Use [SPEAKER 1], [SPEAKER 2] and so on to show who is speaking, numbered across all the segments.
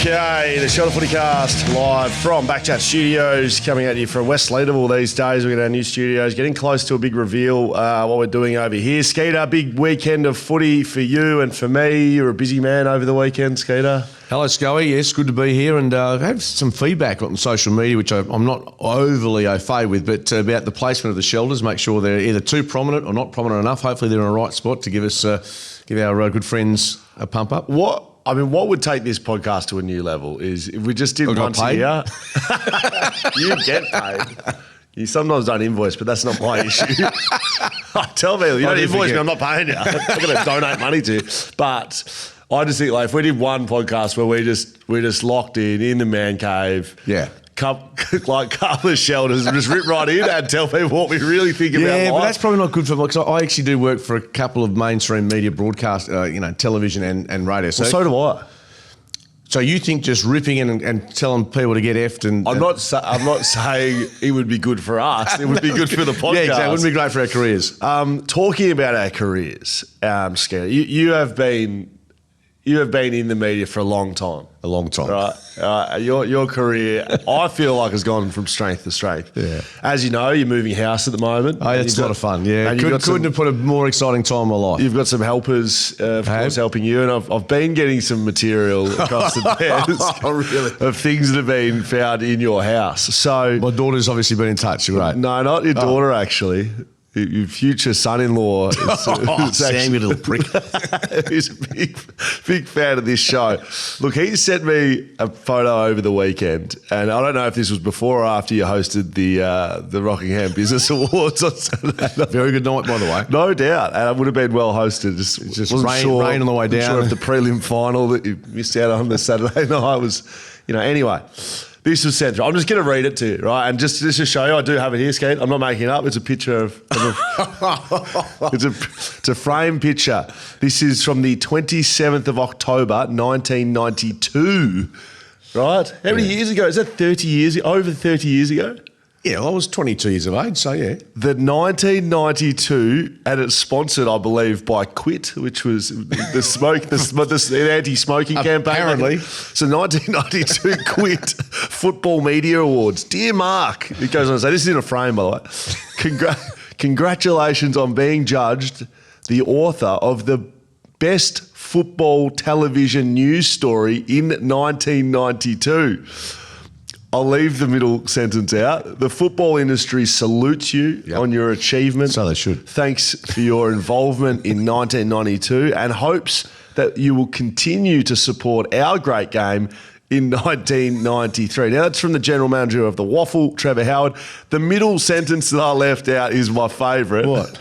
[SPEAKER 1] Okay, the Shelter FootyCast live from BackChat Studios, coming at you from West Leederville these days. We've got our new studios, getting close to a big reveal what we're doing over here. Skeeter, big weekend of footy for you and for me. You're a busy man over the weekend, Skeeter.
[SPEAKER 2] Hello, Scully. Yes, good to be here, and I have some feedback on social media, which I'm not overly au fait with, but about the placement of the shelters. Make sure they're either too prominent or not prominent enough. Hopefully, they're in the right spot to give us, give our good friends a pump up.
[SPEAKER 1] What would take this podcast to a new level is if we just did once a year. You get paid. You sometimes don't invoice, but that's not my issue. I tell people, you don't invoice me, I'm not paying you. I'm going to donate money to you. But I just think, like, if we did one podcast where we're just locked in the man cave, couple of shelters and just rip right in and tell people what we really think about life. Yeah,
[SPEAKER 2] but that's probably not good for me, because I actually do work for a couple of mainstream media broadcast, television and radio.
[SPEAKER 1] So do I.
[SPEAKER 2] So you think just ripping in and telling people to get effed and...
[SPEAKER 1] I'm not saying it would be good for us. It would be good for the podcast.
[SPEAKER 2] Yeah, exactly. It wouldn't be great for our careers.
[SPEAKER 1] Talking about our careers, Scary, you have been in the media for a long time.
[SPEAKER 2] A long time.
[SPEAKER 1] Right. Your career, I feel like, has gone from strength to strength.
[SPEAKER 2] Yeah.
[SPEAKER 1] As you know, you're moving house at the moment.
[SPEAKER 2] Oh, it's a lot of fun, yeah. Couldn't have put a more exciting time in my life.
[SPEAKER 1] You've got some helpers, of course, helping you, and I've been getting some material across the desk of things that have been found in your house. So
[SPEAKER 2] my daughter's obviously been in touch, right?
[SPEAKER 1] No, not your daughter, actually. Your future son-in-law is
[SPEAKER 2] Sam, you little prick.
[SPEAKER 1] He's a big fan of this show. Look, he sent me a photo over the weekend, and I don't know if this was before or after you hosted the Rockingham Business Awards on Saturday.
[SPEAKER 2] Very good night, by the way.
[SPEAKER 1] No doubt, and it would have been well hosted. Just
[SPEAKER 2] rain on the way down.
[SPEAKER 1] Sure if the prelim final that you missed out on the Saturday night was, anyway. This was sent through. I'm just going to read it to you, right? And just to show you, I do have it here, Skate. I'm not making it up. It's a picture of it's a frame picture. This is from the 27th of October, 1992, right? How many years ago? Is that 30 years, over 30 years ago?
[SPEAKER 2] Yeah, well, I was 22 years of age, so yeah.
[SPEAKER 1] The 1992, and it's sponsored, I believe, by Quit, which was the anti-smoking campaign.
[SPEAKER 2] Apparently.
[SPEAKER 1] So 1992 Quit Football Media Awards. Dear Mark, it goes on to say, this is in a frame, by the way. Congratulations on being judged the author of the best football television news story in 1992. I'll leave the middle sentence out. The football industry salutes you on your achievement.
[SPEAKER 2] So they should.
[SPEAKER 1] Thanks for your involvement in 1992 and hopes that you will continue to support our great game in 1993. Now, that's from the general manager of the Waffle, Trevor Howard. The middle sentence that I left out is my favourite.
[SPEAKER 2] What?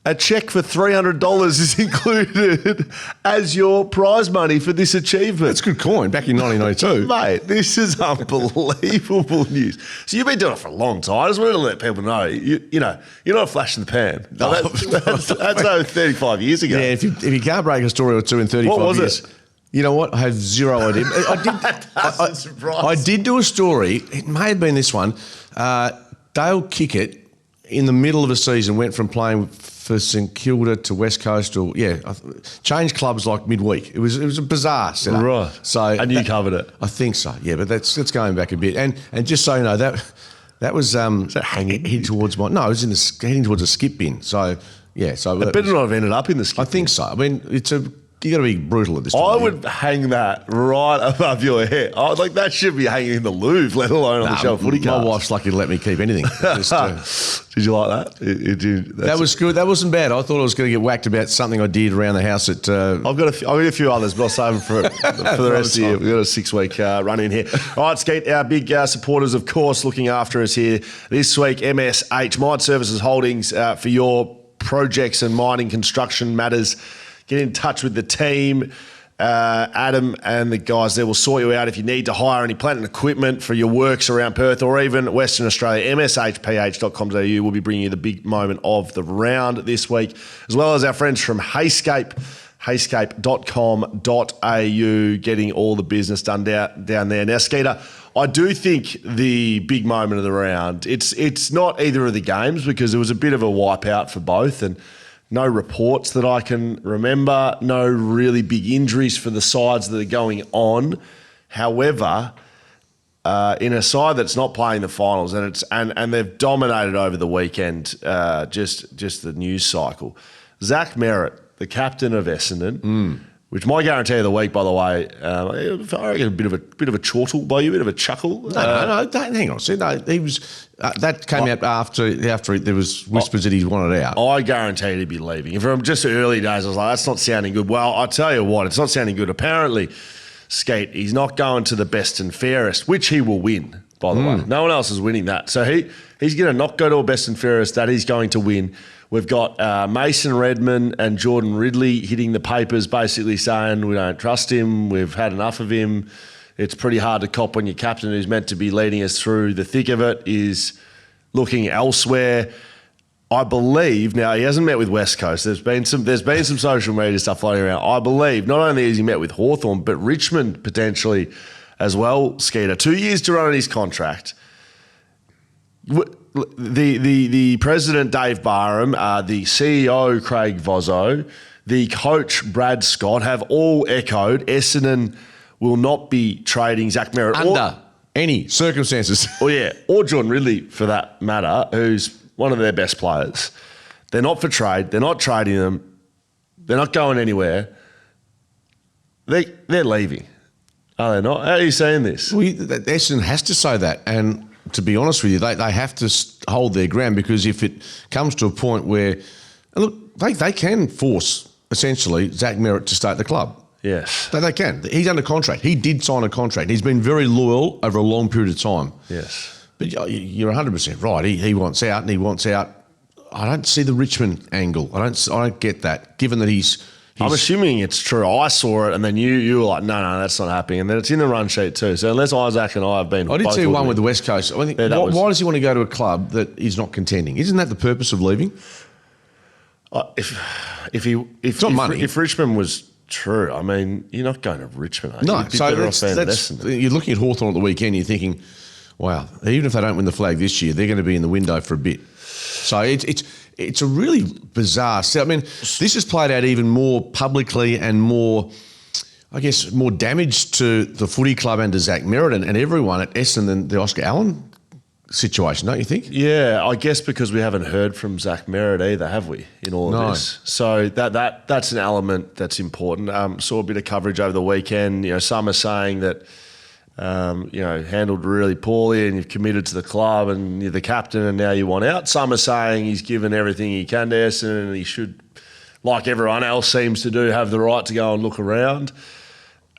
[SPEAKER 1] A cheque for $300 is included as your prize money for this achievement.
[SPEAKER 2] That's good coin back in 1992.
[SPEAKER 1] Mate, this is unbelievable news. So you've been doing it for a long time. I just wanted to let people know, you're not a flash in the pan. No, that's over 35 years ago.
[SPEAKER 2] Yeah, if you can't break a story or two in 35 years.
[SPEAKER 1] What was it?
[SPEAKER 2] You know what? I have zero idea. I did do a story. It may have been this one. Dale Kickett, in the middle of a season, went from playing for St Kilda to West Coast, changed clubs like midweek. It was a bizarre setup.
[SPEAKER 1] Right.
[SPEAKER 2] So
[SPEAKER 1] and you covered it.
[SPEAKER 2] I think so. Yeah, but that's going back a bit. And just so you know, that was
[SPEAKER 1] is that hanging
[SPEAKER 2] heading towards it was heading towards a skip bin. So yeah, so
[SPEAKER 1] it better not have ended up in the skip bin.
[SPEAKER 2] I think so. I mean, you got to be brutal at this time.
[SPEAKER 1] I would hang that right above your head. That should be hanging in the Louvre, let alone on the Shelf FootyCast.
[SPEAKER 2] My wife's lucky to let me keep anything.
[SPEAKER 1] Did you like that?
[SPEAKER 2] That was good. That wasn't bad. I thought I was going to get whacked about something I did around the house at...
[SPEAKER 1] I've got a few others, but I'll save them for the rest of the year. We've got a 6-week run in here. All right, Skeet, our big supporters, of course, looking after us here this week. MSH, Mine Services Holdings, for your projects and mining construction matters. Get in touch with the team. Adam and the guys there will sort you out if you need to hire any plant and equipment for your works around Perth or even Western Australia. MSHPH.com.au will be bringing you the big moment of the round this week, as well as our friends from Heyscape, heyscape.com.au, getting all the business done down there. Now, Skeeter, I do think the big moment of the round, it's not either of the games because there was a bit of a wipeout for both, and no reports that I can remember, no really big injuries for the sides that are going on. However, in a side that's not playing the finals, and they've dominated over the weekend, just the news cycle. Zach Merrett, the captain of Essendon, which my guarantee of the week, by the way, I reckon a bit of a chortle by you, a bit of a chuckle.
[SPEAKER 2] No, hang on. See, no, he was that came out after there was whispers that he wanted out.
[SPEAKER 1] I guarantee he'd be leaving. From just early days, I was like, that's not sounding good. Well, I tell you what, it's not sounding good. Apparently, Skate, he's not going to the best and fairest, which he will win, by the way. No one else is winning that. So he's going to not go to a best and fairest. That he's going to win. We've got Mason Redman and Jordan Ridley hitting the papers basically saying we don't trust him, we've had enough of him. It's pretty hard to cop when your captain who's meant to be leading us through the thick of it is looking elsewhere. I believe, now he hasn't met with West Coast, there's been some social media stuff floating around. I believe not only has he met with Hawthorn, but Richmond potentially as well, Skeeter. 2 years to run on his contract. The president, Dave Barham, the CEO, Craig Vozzo, the coach, Brad Scott, have all echoed Essendon will not be trading Zach Merrett.
[SPEAKER 2] Under any circumstances.
[SPEAKER 1] Or Jordan Ridley, for that matter, who's one of their best players. They're not for trade. They're not trading them. They're not going anywhere. They're leaving. Are they not? How are you saying this?
[SPEAKER 2] Essendon has to say that, and to be honest with you, they have to hold their ground, because if it comes to a point where, and look, they can force essentially Zach Merrett to stay at the club.
[SPEAKER 1] Yes.
[SPEAKER 2] They can. He's under contract. He did sign a contract. He's been very loyal over a long period of time.
[SPEAKER 1] Yes.
[SPEAKER 2] But you're 100% right. He wants out, and he wants out. I don't see the Richmond angle. I don't get that, given that he's
[SPEAKER 1] I'm assuming it's true. I saw it, and then you were like, no, that's not happening. And then it's in the run sheet too. So unless Isaac and I have been...
[SPEAKER 2] I did see one with the West Coast. I think, why does he want to go to a club that is not contending? Isn't that the purpose of leaving?
[SPEAKER 1] It's not money. If Richmond was true, I mean, you're not going to Richmond.
[SPEAKER 2] No, so you're looking at Hawthorn at the weekend, you're thinking, wow, even if they don't win the flag this year, they're going to be in the window for a bit. So it's a really bizarre set. I mean, this has played out even more publicly and more, I guess, more damage to the footy club and to Zach Merrett and everyone at Essendon than the Oscar Allen situation, don't you think?
[SPEAKER 1] Yeah, I guess because we haven't heard from Zach Merrett either, have we, in all of this? So that's an element that's important. Saw a bit of coverage over the weekend. Some are saying that handled really poorly and you've committed to the club and you're the captain and now you want out. Some are saying he's given everything he can to Essendon and he should, like everyone else seems to do, have the right to go and look around.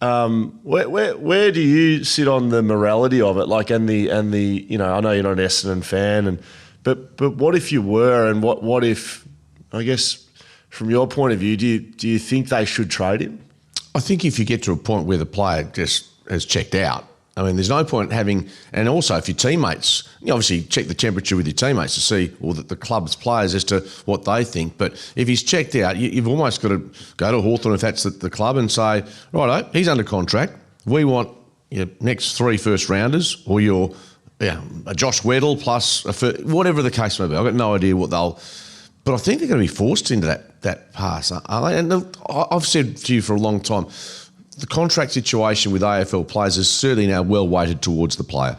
[SPEAKER 1] Where do you sit on the morality of it? Like, and the I know you're not an Essendon fan, but what if you were, and what if, I guess, from your point of view, do you think they should trade him?
[SPEAKER 2] I think if you get to a point where the player just has checked out, I mean, there's no point having, and also if your teammates, obviously check the temperature with your teammates to see, or the club's players as to what they think. But if he's checked out, you've almost got to go to Hawthorn if that's the club and say, righto, he's under contract. We want your next 3 first rounders, or a Josh Weddle plus whatever the case may be. I've got no idea what they'll. But I think they're going to be forced into that pass. And I've said to you for a long time, the contract situation with AFL players is certainly now well weighted towards the player.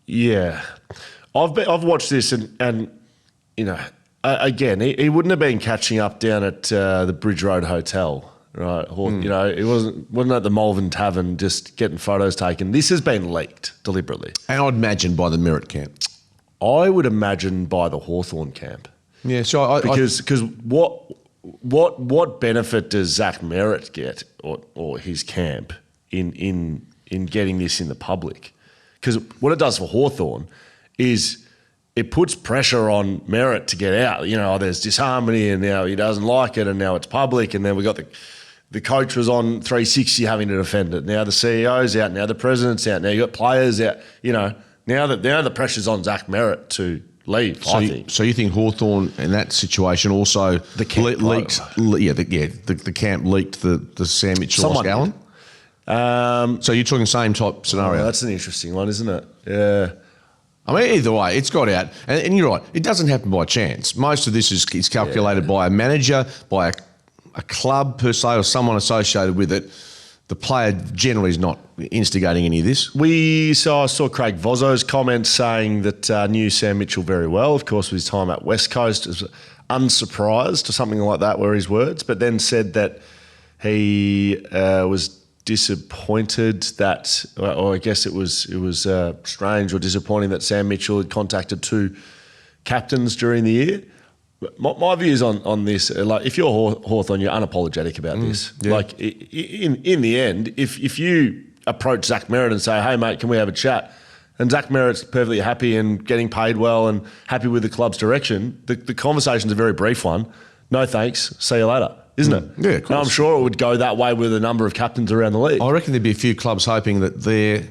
[SPEAKER 1] Yeah. I've watched this and again, he wouldn't have been catching up down at the Bridge Road Hotel, right? Or, it wasn't at the Malvern Tavern just getting photos taken. This has been leaked deliberately.
[SPEAKER 2] And I'd imagine by the Merrett camp.
[SPEAKER 1] I would imagine by the Hawthorn camp.
[SPEAKER 2] Yeah, so
[SPEAKER 1] because what benefit does Zach Merrett get or his camp in getting this in the public? Because what it does for Hawthorn is it puts pressure on Merrett to get out. There's disharmony and now he doesn't like it and now it's public, and then we got the coach was on 360 having to defend it. Now the CEO's out, now the president's out, now you got players out. Now the pressure's on Zach Merrett to leave, I think. So
[SPEAKER 2] you think Hawthorn in that situation also the camp leaked? The camp leaked the Sam Mitchell, Oscar Allen. So you're talking same type scenario.
[SPEAKER 1] That's an interesting one, isn't it? Yeah.
[SPEAKER 2] I mean, either way, it's got out, and you're right. It doesn't happen by chance. Most of this is calculated by a manager, by a club per se, or someone associated with it. the player generally is not instigating any of this.
[SPEAKER 1] I saw Craig Vozzo's comments saying that knew Sam Mitchell very well, of course, with his time at West Coast, was unsurprised or something like that were his words, but then said that he was disappointed that, or I guess it was strange or disappointing that Sam Mitchell had contacted 2 captains during the year. My views on this, like if you're Hawthorn, you're unapologetic about this.
[SPEAKER 2] Yeah.
[SPEAKER 1] Like in the end, if you approach Zach Merrett and say, hey mate, can we have a chat? And Zach Merrett's perfectly happy and getting paid well and happy with the club's direction, the conversation's a very brief one. No thanks, see you later, isn't it?
[SPEAKER 2] Yeah, of course.
[SPEAKER 1] And I'm sure it would go that way with a number of captains around the league.
[SPEAKER 2] I reckon there'd be a few clubs hoping that their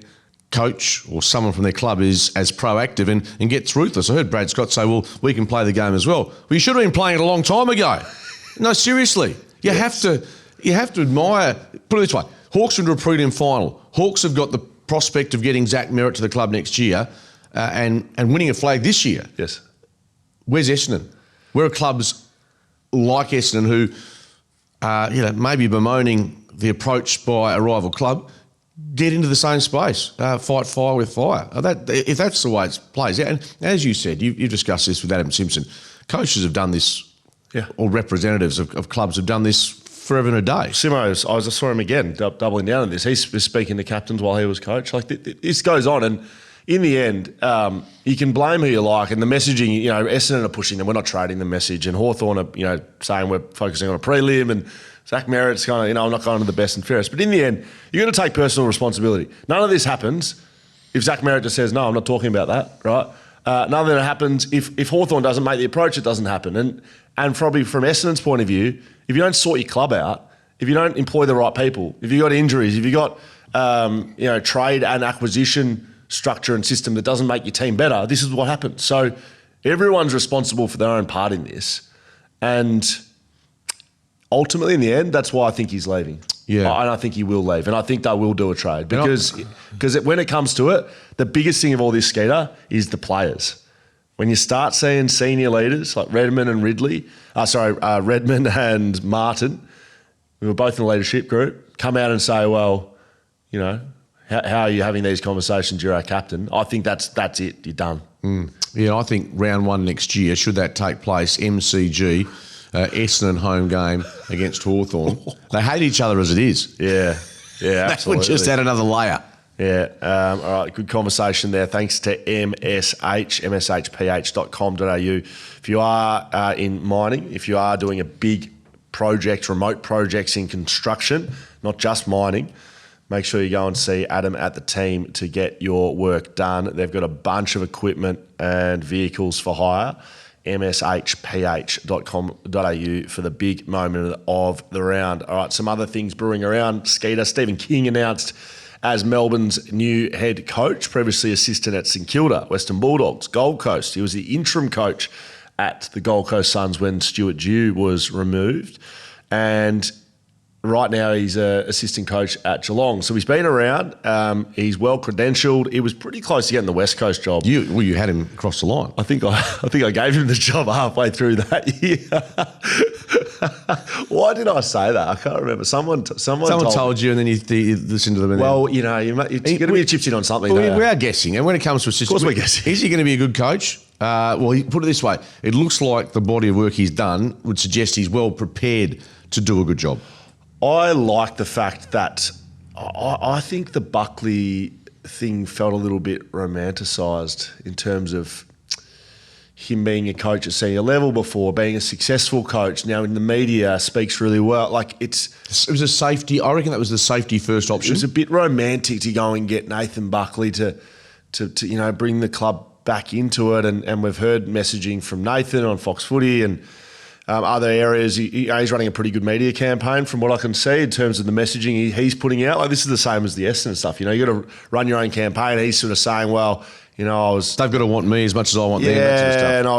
[SPEAKER 2] coach or someone from their club is as proactive and gets ruthless. I heard Brad Scott say, well, we can play the game as well. Well, you should have been playing it a long time ago. No, seriously. You have to admire, put it this way, Hawks are into a prelim final. Hawks have got the prospect of getting Zach Merrett to the club next year and winning a flag this year.
[SPEAKER 1] Yes.
[SPEAKER 2] Where's Essendon? Where are clubs like Essendon who maybe bemoaning the approach by a rival club, get into the same space, fight fire with fire. If that's the way it plays out, and as you said, you've discussed this with Adam Simpson, coaches have done this, or representatives of clubs have done this forever and a day.
[SPEAKER 1] Simo, I saw him again, doubling down on this. He was speaking to captains while he was coach. Like this goes on, and in the end, you can blame who you like, and the messaging, Essendon are pushing them. We're not trading the message, and Hawthorn are, saying we're focusing on a prelim, and Zach Merrett's kind of, I'm not going to the best and fairest. But in the end, you've got to take personal responsibility. None of this happens if Zach Merrett just says, no, I'm not talking about that, right? None of it happens if Hawthorn doesn't make the approach, it doesn't happen. And probably from Essendon's point of view, if you don't sort your club out, if you don't employ the right people, if you've got injuries, if you've got trade and acquisition structure and system that doesn't make your team better, this is what happens. So everyone's responsible for their own part in this. And ultimately, in the end, that's why I think he's leaving. Yeah. And I think he will leave. And I think they will do a trade. Because when it comes to it, the biggest thing of all this, Skeeter, is the players. When you start seeing senior leaders like Redmond and Redmond and Martin, we were both in the leadership group, come out and say, well, how are you having these conversations? You're our captain. I think that's it. You're done.
[SPEAKER 2] Yeah, I think round 1 next year, should that take place, MCG, Essendon home game against Hawthorn. They hate each other as it is.
[SPEAKER 1] Yeah, absolutely.
[SPEAKER 2] That would just add another layer.
[SPEAKER 1] Yeah. All right. Good conversation there. Thanks to mshph.com.au. If you are in mining, if you are doing a big project, remote projects in construction, not just mining, make sure you go and see Adam at the team to get your work done. They've got a bunch of equipment and vehicles for hire. mshph.com.au for the big moment of the round. All right, some other things brewing around. Skeeter, Stephen King announced as Melbourne's new head coach, previously assistant at St Kilda, Western Bulldogs, Gold Coast. He was the interim coach at the Gold Coast Suns when Stuart Dew was removed. And right now he's an assistant coach at Geelong. So he's been around. He's well credentialed. He was pretty close to getting the West Coast job.
[SPEAKER 2] You had him across the line.
[SPEAKER 1] I think I gave him the job halfway through that year. Why did I say that? I can't remember. Someone
[SPEAKER 2] told you, and then you listened to them.
[SPEAKER 1] Well, you're going to be chipped in on something.
[SPEAKER 2] We are guessing, and when it comes to assistant,
[SPEAKER 1] of course we're guessing.
[SPEAKER 2] Is he going to be a good coach? Well, put it this way: it looks like the body of work he's done would suggest he's well prepared to do a good job.
[SPEAKER 1] I like the fact that I think the Buckley thing felt a little bit romanticised in terms of him being a coach at senior level before, being a successful coach. Now in the media speaks really well. Like it
[SPEAKER 2] was a safety. I reckon that was the safety first option.
[SPEAKER 1] It was a bit romantic to go and get Nathan Buckley to bring the club back into it. And we've heard messaging from Nathan on Fox Footy and other areas. He's running a pretty good media campaign from what I can see in terms of the messaging he's putting out. Like this is the same as the Essendon stuff. You got to run your own campaign. He's sort of saying, well, they've got
[SPEAKER 2] to want me as much as I want them. That sort of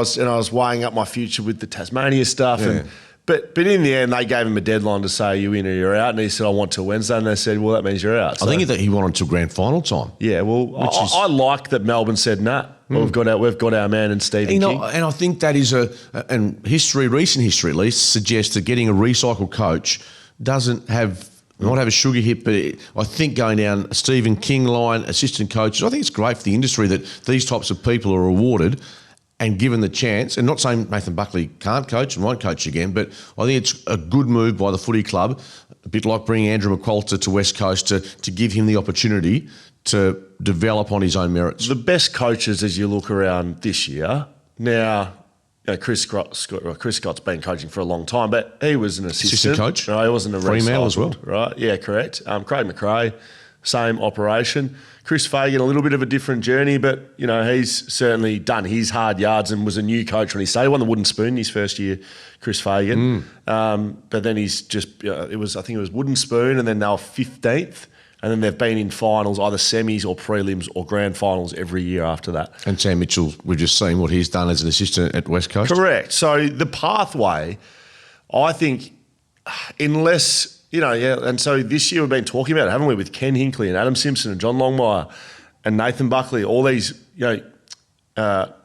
[SPEAKER 2] stuff.
[SPEAKER 1] and I was weighing up my future with the Tasmania stuff. Yeah. But in the end, they gave him a deadline to say you in or you're out, and he said I want till Wednesday, and they said, well, that means you're out. So,
[SPEAKER 2] I think that he wanted till grand final time.
[SPEAKER 1] Yeah, well, I like that Melbourne said nah. We've got our man in Stephen King.
[SPEAKER 2] And I think that is recent history at least, suggests that getting a recycled coach doesn't have We might have a sugar hit, but I think going down a Stephen King line, assistant coaches, I think it's great for the industry that these types of people are rewarded and given the chance. And not saying Nathan Buckley can't coach and won't coach again, but I think it's a good move by the footy club, a bit like bringing Andrew McQualter to West Coast to give him the opportunity to develop on his own merits.
[SPEAKER 1] The best coaches as you look around this year, now, Chris Scott's been coaching for a long time, but he was an assistant
[SPEAKER 2] coach.
[SPEAKER 1] No, he wasn't a
[SPEAKER 2] Fremantle as well.
[SPEAKER 1] Right? Yeah, correct. Craig McRae, same operation. Chris Fagan, a little bit of a different journey, but he's certainly done his hard yards and was a new coach when he started. He won the Wooden Spoon his first year, Chris Fagan. But then he's just I think it was Wooden Spoon, and then they were 15th. And then they've been in finals, either semis or prelims or grand finals every year after that.
[SPEAKER 2] And Sam Mitchell, we've just seen what he's done as an assistant at West Coast.
[SPEAKER 1] Correct. So the pathway, I think, unless, and so this year we've been talking about it, haven't we, with Ken Hinkley and Adam Simpson and John Longmire and Nathan Buckley, all these,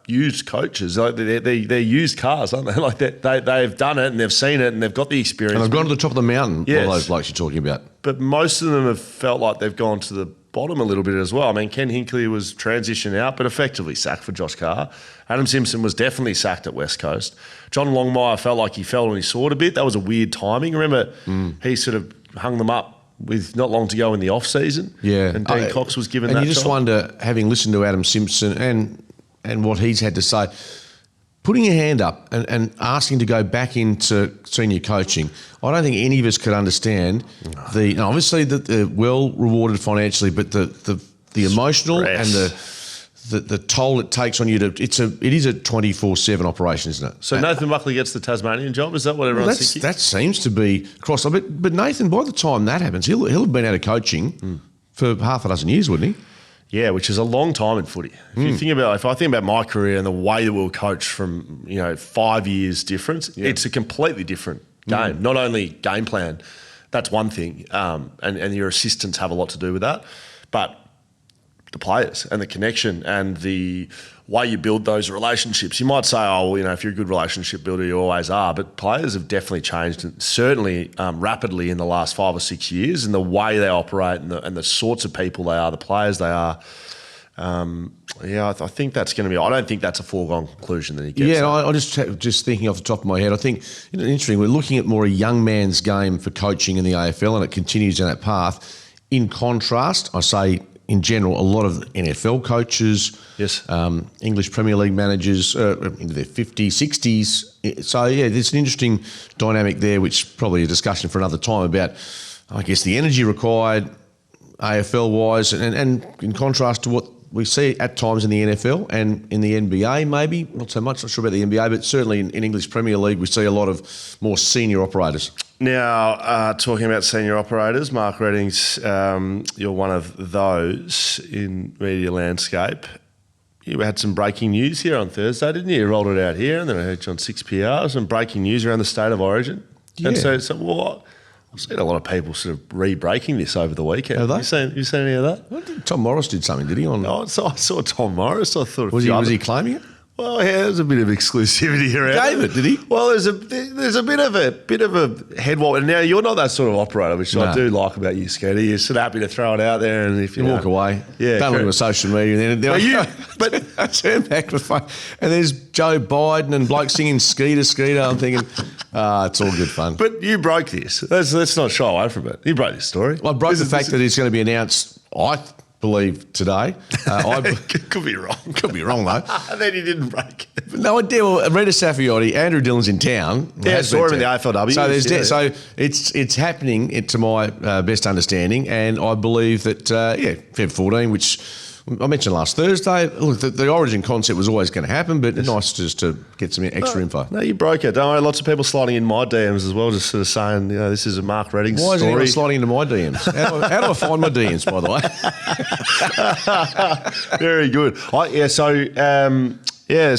[SPEAKER 1] used coaches. Like they're used cars, aren't they? Like they've done it and they've seen it and they've got the experience.
[SPEAKER 2] And they've gone to the top of the mountain,
[SPEAKER 1] yes.
[SPEAKER 2] All those blokes you're talking about.
[SPEAKER 1] But most of them have felt like they've gone to the bottom a little bit as well. I mean, Ken Hinkley was transitioned out, but effectively sacked for Josh Carr. Adam Simpson was definitely sacked at West Coast. John Longmire felt like he fell on his sword a bit. That was a weird timing. Remember, he sort of hung them up with not long to go in the off-season.
[SPEAKER 2] Yeah.
[SPEAKER 1] And Dean Cox was given that
[SPEAKER 2] And you just
[SPEAKER 1] job.
[SPEAKER 2] wonder, having listened to Adam Simpson and what he's had to say, putting your hand up and asking to go back into senior coaching, I don't think any of us could understand obviously they're well rewarded financially, but the emotional
[SPEAKER 1] Stress.
[SPEAKER 2] and the toll it takes on you it is a 24/7 operation, isn't it?
[SPEAKER 1] So Nathan Buckley gets the Tasmanian job. Is that what everyone's thinking?
[SPEAKER 2] That seems to be crossed. But Nathan, by the time that happens, he'll have been out of coaching for half a dozen years, wouldn't he?
[SPEAKER 1] Yeah, which is a long time in footy. If I think about my career and the way that we were coached from 5 years difference, it's a completely different game. Not only game plan, that's one thing, and your assistants have a lot to do with that, but the players and the connection and the way you build those relationships. You might say, if you're a good relationship builder, you always are, but players have definitely changed, and certainly rapidly in the last 5 or 6 years, and the way they operate and the sorts of people they are, the players they are. I think that's going to be. I don't think that's a foregone conclusion that he gets.
[SPEAKER 2] Yeah, I just thinking off the top of my head, I think interesting. We're looking at more a young man's game for coaching in the AFL, and it continues down that path. In contrast, I say, in general, a lot of NFL coaches,
[SPEAKER 1] yes,
[SPEAKER 2] English Premier League managers into their 50s, 60s. So, there's an interesting dynamic there, which is probably a discussion for another time about, I guess, the energy required AFL-wise and in contrast to what we see at times in the NFL and in the NBA maybe, not so much, not sure about the NBA, but certainly in English Premier League we see a lot of more senior operators.
[SPEAKER 1] Now, talking about senior operators, Mark Reddings, you're one of those in media landscape. You had some breaking news here on Thursday, didn't you? You rolled it out here, and then I heard you on 6PR, some breaking news around the state of origin. Yeah. And so what? I've seen a lot of people sort of re-breaking this over the weekend.
[SPEAKER 2] Have they?
[SPEAKER 1] You seen any of that?
[SPEAKER 2] Tom Morris did something, did he?
[SPEAKER 1] I saw Tom Morris. I thought
[SPEAKER 2] was he claiming it?
[SPEAKER 1] Well, yeah, there's a bit of exclusivity around.
[SPEAKER 2] Gave it, did he?
[SPEAKER 1] Well, there's a bit of a head wall. And now you're not that sort of operator, which I do like about you, Scotty. You're sort of happy to throw it out there, and if you
[SPEAKER 2] walk away, don't look at social media. And then but I turn back with fun, and there's Joe Biden and bloke singing "Skeeter." I'm thinking, it's all good fun.
[SPEAKER 1] But you broke this. Let's not shy away from it. You broke this story.
[SPEAKER 2] Well, I broke the fact that it's going to be announced. I believe today.
[SPEAKER 1] Could be wrong.
[SPEAKER 2] Could be wrong though.
[SPEAKER 1] And then he didn't break it.
[SPEAKER 2] No idea. Well, Rita Saffioti, Andrew Dillon's in town.
[SPEAKER 1] Yeah, I saw him in the AFLW.
[SPEAKER 2] So so it's happening to my best understanding, and I believe that Feb 14, which I mentioned last Thursday. Look, the origin concept was always going to happen, but nice just to get some extra info.
[SPEAKER 1] No, you broke it. Don't worry. Lots of people sliding in my DMs as well, just sort of saying, this is a Mark Redding story.
[SPEAKER 2] Why is anyone sliding into my DMs? How do I find my DMs, by
[SPEAKER 1] the way? Very good.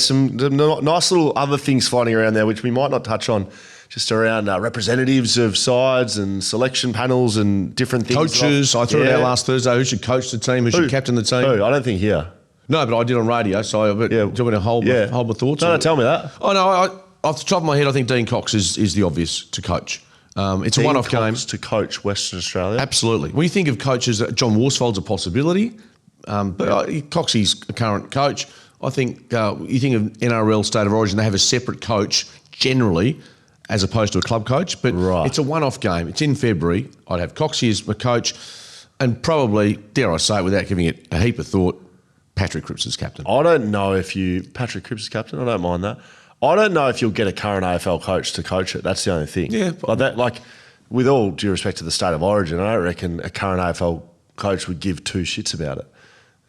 [SPEAKER 1] Some nice little other things floating around there, which we might not touch on, just around representatives of sides and selection panels and different things.
[SPEAKER 2] Coaches. I threw it out last Thursday. Who should coach the team? Who should captain the team?
[SPEAKER 1] Who? I don't think here. No,
[SPEAKER 2] but I did on radio, so do you want me to hold my thoughts?
[SPEAKER 1] No, tell me that.
[SPEAKER 2] Oh, no, off the top of my head, I think Dean Cox is the obvious to coach. It's a one-off game.
[SPEAKER 1] To coach Western Australia.
[SPEAKER 2] Absolutely. When you think of coaches, John Worsfold's a possibility, but Coxie's a current coach. I think you think of NRL State of Origin, they have a separate coach generally as opposed to a club coach, but it's a one-off game. It's in February. I'd have Coxie as my coach and probably, dare I say it without giving it a heap of thought, Patrick Cripps as captain.
[SPEAKER 1] I don't know if Patrick Cripps as captain, I don't mind that. I don't know if you'll get a current AFL coach to coach it. That's the only thing.
[SPEAKER 2] Yeah.
[SPEAKER 1] With all due respect to the State of Origin, I don't reckon a current AFL coach would give two shits about it.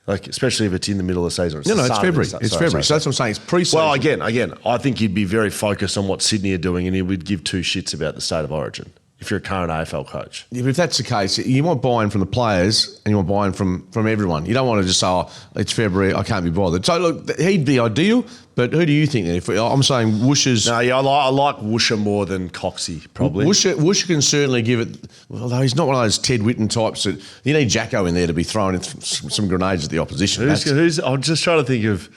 [SPEAKER 1] Especially if it's in the middle of the season.
[SPEAKER 2] It's February. It's February. So that's what I'm saying. It's pre-season.
[SPEAKER 1] Well, again, I think he'd be very focused on what Sydney are doing and he would give two shits about the State of Origin if you're a current AFL coach.
[SPEAKER 2] Yeah, but if that's the case, you want buy-in from the players and you want buy-in from everyone. You don't want to just say, it's February, I can't be bothered. So, look, he'd be ideal, but who do you think then? I'm saying Woosher's...
[SPEAKER 1] No, yeah, I like Woosher more than Coxie, probably.
[SPEAKER 2] Woosher can certainly give it... Although he's not one of those Ted Whitten types that... You need Jacko in there to be throwing some grenades at the opposition.
[SPEAKER 1] I'm just trying to think of...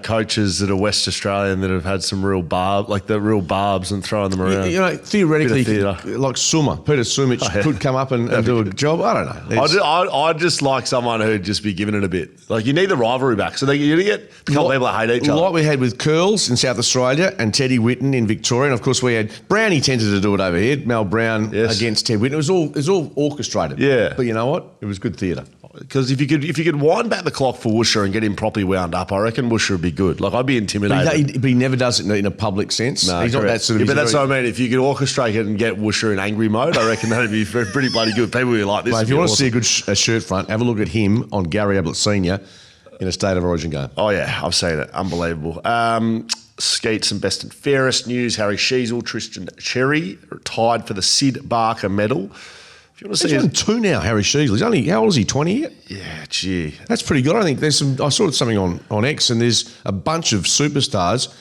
[SPEAKER 1] coaches that are West Australian that have had some real barbs and throwing them around.
[SPEAKER 2] Theoretically, like Peter Sumich could come up and do a job. I don't know.
[SPEAKER 1] I'd just like someone who'd just be giving it a bit. Like you need the rivalry back. So you get a couple of people that hate each other.
[SPEAKER 2] Like we had with Curls in South Australia and Teddy Whitten in Victoria. And of course we had Brownie tended to do it over here. Mel Brown against Ted Whitten. It was all orchestrated.
[SPEAKER 1] Yeah.
[SPEAKER 2] But you know what? It was good theatre.
[SPEAKER 1] Because if you could wind back the clock for Woosher and get him properly wound up, I reckon Woosher would be good. I'd be intimidated.
[SPEAKER 2] But he never does it in a public sense.
[SPEAKER 1] No,
[SPEAKER 2] he's
[SPEAKER 1] correct.
[SPEAKER 2] not that sort of...
[SPEAKER 1] but that's what I mean. If you could orchestrate it and get Woosher in angry mode, I reckon that'd be pretty bloody good. People would like this.
[SPEAKER 2] Mate, if you want to see a good shirt front, have a look at him on Gary Ablett Senior in a State of Origin game.
[SPEAKER 1] Oh, yeah. I've seen it. Unbelievable. Skeet, some best and fairest news. Harry Sheasel, Tristan Cherry tied for the Sid Barker medal.
[SPEAKER 2] He's on 2 now, Harry Sheasel. He's only, how old is he, 20 yet?
[SPEAKER 1] Yeah, gee.
[SPEAKER 2] That's pretty good. I think I saw something on X and there's a bunch of superstars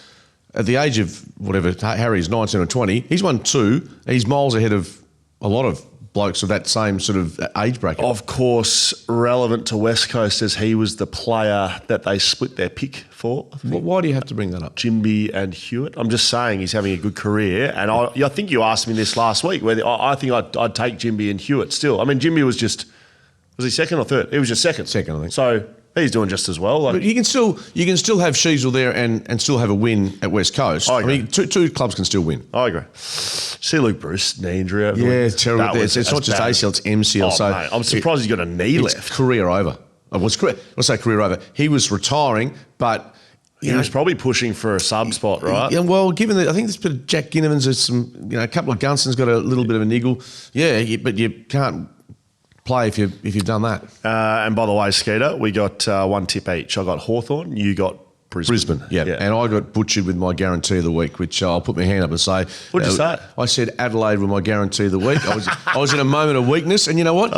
[SPEAKER 2] at the age of whatever, Harry's 19 or 20. He's won 2. He's miles ahead of a lot of blokes of that same sort of age bracket.
[SPEAKER 1] Of course, relevant to West Coast as he was the player that they split their pick for.
[SPEAKER 2] Why do you have to bring that up?
[SPEAKER 1] Jimby and Hewitt. I'm just saying he's having a good career. And I think you asked me this last week, whether I think I'd take Jimby and Hewitt still. I mean, Jimby was he second or third? He was just second.
[SPEAKER 2] Second, I think.
[SPEAKER 1] So he's doing just as well.
[SPEAKER 2] But you can still have Sheasel there and still have a win at West Coast.
[SPEAKER 1] I agree.
[SPEAKER 2] mean, two clubs can still win.
[SPEAKER 1] I agree. See Luke Bruce, knee injury over
[SPEAKER 2] it's terrible. It's not just ACL, it's MCL.
[SPEAKER 1] Oh, mate, I'm surprised he's got a knee left.
[SPEAKER 2] Career over. I'll say career over. He was retiring, but...
[SPEAKER 1] He was probably pushing for a sub spot, right?
[SPEAKER 2] Yeah, well, given that I think this bit of Jack Ginnivan's, there's a couple of Gunston's got a little bit of a niggle. Yeah, but you can't play if you've done that.
[SPEAKER 1] And by the way, Skeeter, we got one tip each. I got Hawthorn, you got Brisbane.
[SPEAKER 2] Yeah. And I got butchered with my guarantee of the week, which I'll put my hand up and say.
[SPEAKER 1] What did you say?
[SPEAKER 2] I said Adelaide with my guarantee of the week. I was in a moment of weakness, and you know what?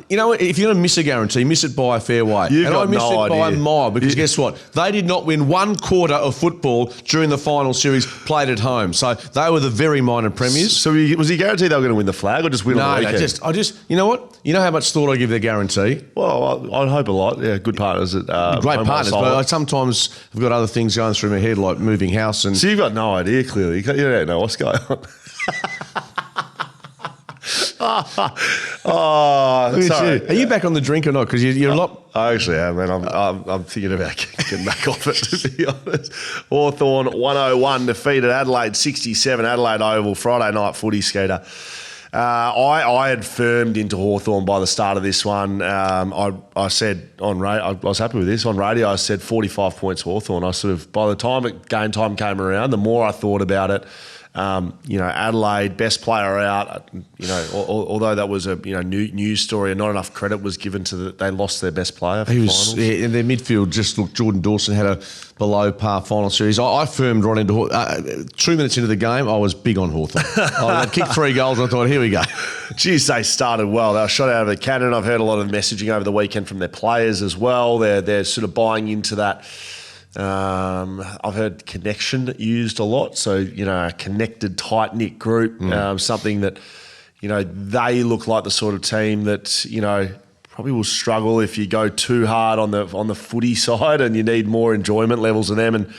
[SPEAKER 2] You know what? If you're going to miss a guarantee, miss it by a fair way. I missed it by a mile because guess what? They did not win 1 quarter of football during the final series played at home. So they were the very minor premiers.
[SPEAKER 1] So was he guaranteed they were going to win the flag or just win on the weekend?
[SPEAKER 2] I just, you know what? You know how much thought I give their guarantee?
[SPEAKER 1] Well, I'd hope a lot. Yeah, good partners. Great
[SPEAKER 2] partners, but I sometimes have got other things going through my head like moving house. And
[SPEAKER 1] so you've got no idea, clearly. You don't know what's going on. Sorry.
[SPEAKER 2] Are you back on the drink or not? Because you're a lot...
[SPEAKER 1] I actually am, man. I'm thinking about getting back off it, to be honest. Hawthorn 101 defeated Adelaide 67, Adelaide Oval, Friday night footy, Skeeter. I had firmed into Hawthorn by the start of this one. I said on radio, I was happy with this. On radio, I said 45 points Hawthorn. By the time game time came around, the more I thought about it, Adelaide, best player out. Although that was a news story, and not enough credit was given to they lost their best player for finals.
[SPEAKER 2] In their midfield just looked. Jordan Dawson had a below par final series. I firmed right into 2 minutes into the game. I was big on Hawthorn. I kicked 3 goals and I thought, here we go.
[SPEAKER 1] Geez, they started well. They were shot out of the cannon. I've heard a lot of messaging over the weekend from their players as well. They're sort of buying into that. I've heard connection used a lot. So, a connected, tight-knit group, something that, they look like the sort of team that, probably will struggle if you go too hard on the footy side and you need more enjoyment levels of them. And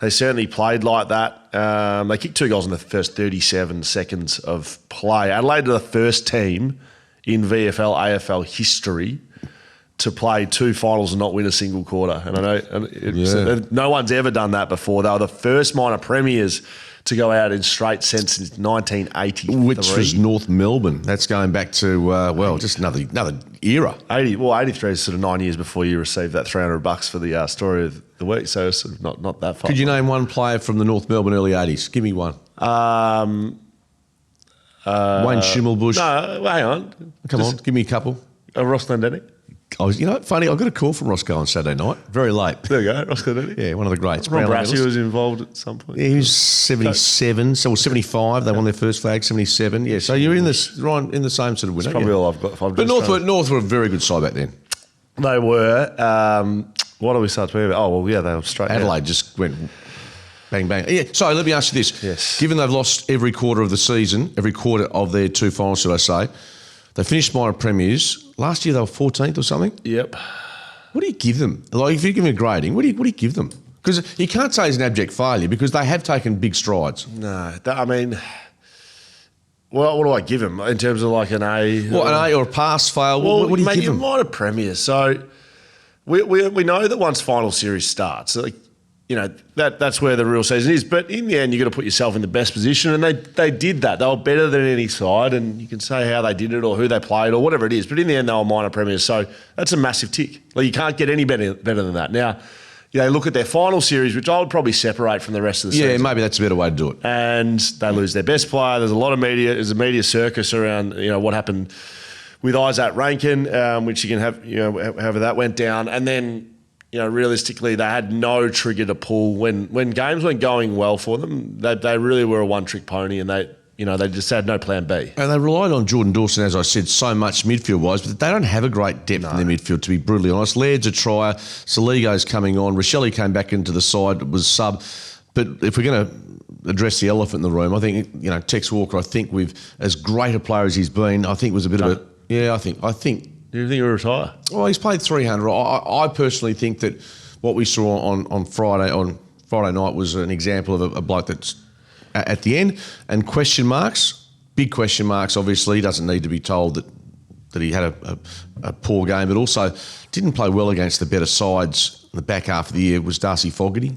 [SPEAKER 1] they certainly played like that. They kicked 2 goals in the first 37 seconds of play. Adelaide are the first team in VFL, AFL history to play 2 finals and not win a single quarter. And I know no one's ever done that before. They were the first minor premiers to go out in straight since 1983.
[SPEAKER 2] Which was North Melbourne. That's going back to, just another era.
[SPEAKER 1] 83 is sort of 9 years before you received that $300 for the story of the week, so it's sort of not that far.
[SPEAKER 2] Could you name one player from the North Melbourne early 80s? Give me one. Wayne Schimmelbusch.
[SPEAKER 1] No, hang on.
[SPEAKER 2] Come on, give me a couple.
[SPEAKER 1] Ross Glendinning.
[SPEAKER 2] Funny, I got a call from Roscoe on Saturday night, very late.
[SPEAKER 1] There you go, Ross Glendinning.
[SPEAKER 2] Yeah, one of the greats.
[SPEAKER 1] Ron Brassey was involved at some point.
[SPEAKER 2] Yeah, he was 77, so 75. They won their first flag, 77. Yeah, so you're in the same sort of window.
[SPEAKER 1] That's probably all I've got.
[SPEAKER 2] But North were a very good side back then.
[SPEAKER 1] They were. What do we start talking about? Oh, well, yeah, they were straight.
[SPEAKER 2] Adelaide just went bang, bang. Yeah, so let me ask you this.
[SPEAKER 1] Yes.
[SPEAKER 2] Given they've lost every quarter of the season, every quarter of their 2 finals, should I say, they finished minor premiers. Last year they were 14th or something.
[SPEAKER 1] Yep.
[SPEAKER 2] What do you give them? Like, if you give them a grading, what do you give them? Because you can't say it's an abject failure because they have taken big strides.
[SPEAKER 1] No, what do I give them in terms of like an A?
[SPEAKER 2] Well, an A or a pass, fail. What do you give them?
[SPEAKER 1] Minor premiers. So we know that once final series starts, that's where the real season is. But in the end, you've got to put yourself in the best position, and they did that. They were better than any side, and you can say how they did it or who they played or whatever it is. But in the end, they were minor premiers, so that's a massive tick. Like, you can't get any better than that. Now, look at their final series, which I would probably separate from the rest of the season.
[SPEAKER 2] Yeah, maybe that's a better way to do it.
[SPEAKER 1] And they lose their best player. There's a lot of media. There's a media circus around what happened with Isaac Rankin, which you can have, however that went down, and then. Realistically, they had no trigger to pull when games weren't going well for them. They really were a one-trick pony, and they just had no plan B.
[SPEAKER 2] And they relied on Jordan Dawson, as I said, so much midfield-wise, but they don't have a great depth in their midfield, to be brutally honest. Laird's a trier, Saligo's coming on, Rochelle came back into the side, was sub. But if we're going to address the elephant in the room, I think, Tex Walker, I think with as great a player as he's been, I think was a bit of a... Yeah, I think...
[SPEAKER 1] Do you think he'll retire?
[SPEAKER 2] Well, he's played 300. I personally think that what we saw on Friday night was an example of a bloke that's at the end. And big question marks, obviously. He doesn't need to be told that he had a poor game, but also didn't play well against the better sides in the back half of the year was Darcy Fogarty.